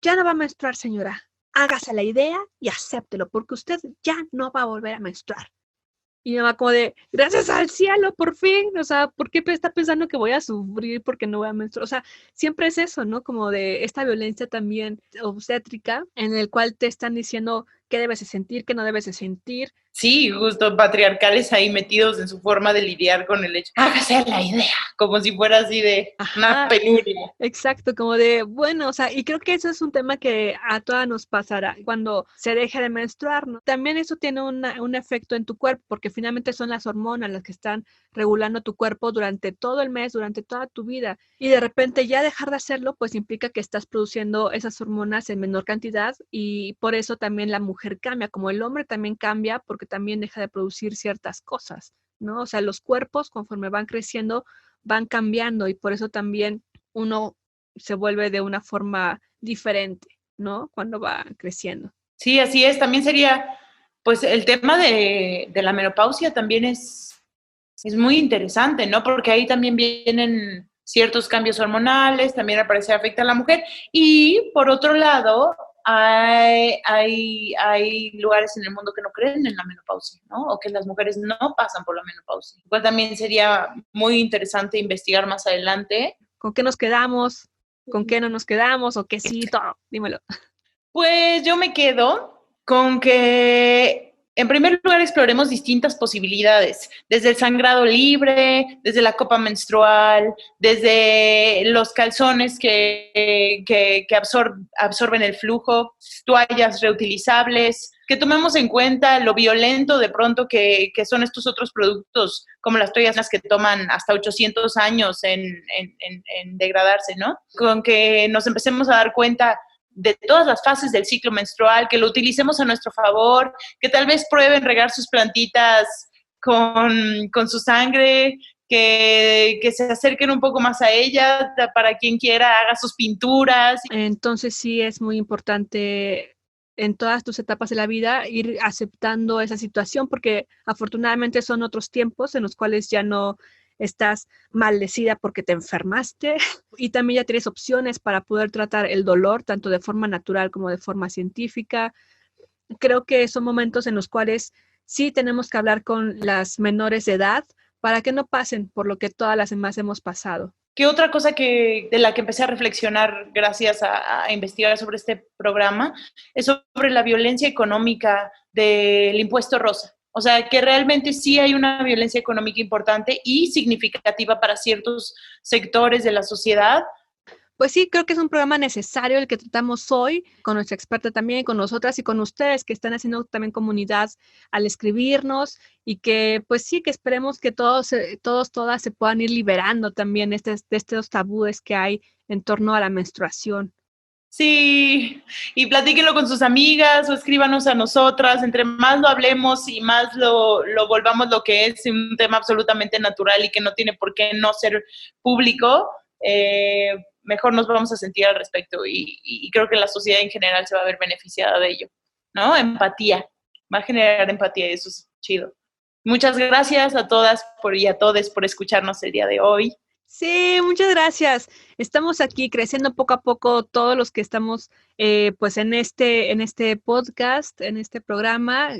ya no va a menstruar, señora. Hágase la idea y acéptelo, porque usted ya no va a volver a menstruar. Y mi mamá como de, gracias al cielo, por fin. O sea, ¿por qué está pensando que voy a sufrir porque no voy a menstruar? O sea, siempre es eso, ¿no? Como de esta violencia también obstétrica en el cual te están diciendo qué debes de sentir, qué no debes de sentir. Sí, justo patriarcales ahí metidos en su forma de lidiar con el hecho. Hágase la idea, como si fuera así de una penuria. Exacto, como de, bueno, o sea, y creo que eso es un tema que a todas nos pasará cuando se deje de menstruar, ¿no? También eso tiene un efecto en tu cuerpo, porque finalmente son las hormonas las que están regulando tu cuerpo durante todo el mes, durante toda tu vida, y de repente ya dejar de hacerlo, pues implica que estás produciendo esas hormonas en menor cantidad, y por eso también la mujer cambia, como el hombre también cambia, porque también deja de producir ciertas cosas, ¿no? O sea, los cuerpos conforme van creciendo van cambiando y por eso también uno se vuelve de una forma diferente, ¿no? Cuando va creciendo. Sí, así es. También sería, pues el tema de la menopausia también es muy interesante, ¿no? Porque ahí también vienen ciertos cambios hormonales, también aparece afecta a la mujer. Y por otro lado, hay lugares en el mundo que no creen en la menopausia, ¿no? O que las mujeres no pasan por la menopausia. Igual también sería muy interesante investigar más adelante. ¿Con qué nos quedamos? ¿Con qué no nos quedamos? ¿O qué sí? Todo. Dímelo. Pues yo me quedo con que, en primer lugar, exploremos distintas posibilidades, desde el sangrado libre, desde la copa menstrual, desde los calzones que absorben el flujo, toallas reutilizables, que tomemos en cuenta lo violento de pronto que son estos otros productos, como las toallas que toman hasta 800 años en degradarse, ¿no? Con que nos empecemos a dar cuenta de todas las fases del ciclo menstrual, que lo utilicemos a nuestro favor, que tal vez prueben regar sus plantitas con su sangre, que se acerquen un poco más a ella, para quien quiera haga sus pinturas. Entonces sí es muy importante en todas tus etapas de la vida ir aceptando esa situación, porque afortunadamente son otros tiempos en los cuales ya no estás maldecida porque te enfermaste y también ya tienes opciones para poder tratar el dolor tanto de forma natural como de forma científica. Creo que son momentos en los cuales sí tenemos que hablar con las menores de edad para que no pasen por lo que todas las demás hemos pasado. ¿Qué otra cosa de la que empecé a reflexionar gracias a investigar sobre este programa es sobre la violencia económica del impuesto rosa? O sea, que realmente sí hay una violencia económica importante y significativa para ciertos sectores de la sociedad. Pues sí, creo que es un programa necesario el que tratamos hoy, con nuestra experta también, con nosotras y con ustedes que están haciendo también comunidad al escribirnos y que pues sí, que esperemos que todas se puedan ir liberando también de estos tabúes que hay en torno a la menstruación. Sí, y platíquenlo con sus amigas o escríbanos a nosotras. Entre más lo hablemos y más lo volvamos lo que es un tema absolutamente natural y que no tiene por qué no ser público, mejor nos vamos a sentir al respecto y creo que la sociedad en general se va a ver beneficiada de ello, ¿no? Empatía, va a generar empatía y eso es chido. Muchas gracias a todas y a todos por escucharnos el día de hoy. Sí, muchas gracias. Estamos aquí creciendo poco a poco todos los que estamos pues en este podcast, en este programa.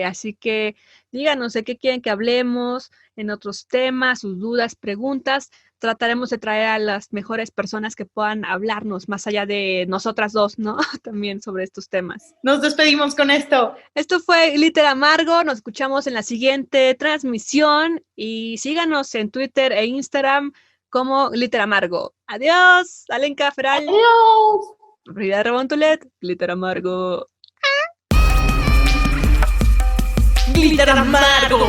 Así que díganos de qué quieren que hablemos, en otros temas, sus dudas, preguntas. Trataremos de traer a las mejores personas que puedan hablarnos más allá de nosotras dos, ¿no? También sobre estos temas. Nos despedimos con esto. Esto fue Glitter Amargo. Nos escuchamos en la siguiente transmisión y síganos en Twitter e Instagram como Glitter Amargo. Adiós, Alenka Feral. Adiós. Frida Rebontulet, Glitter Amargo. Glitter Amargo.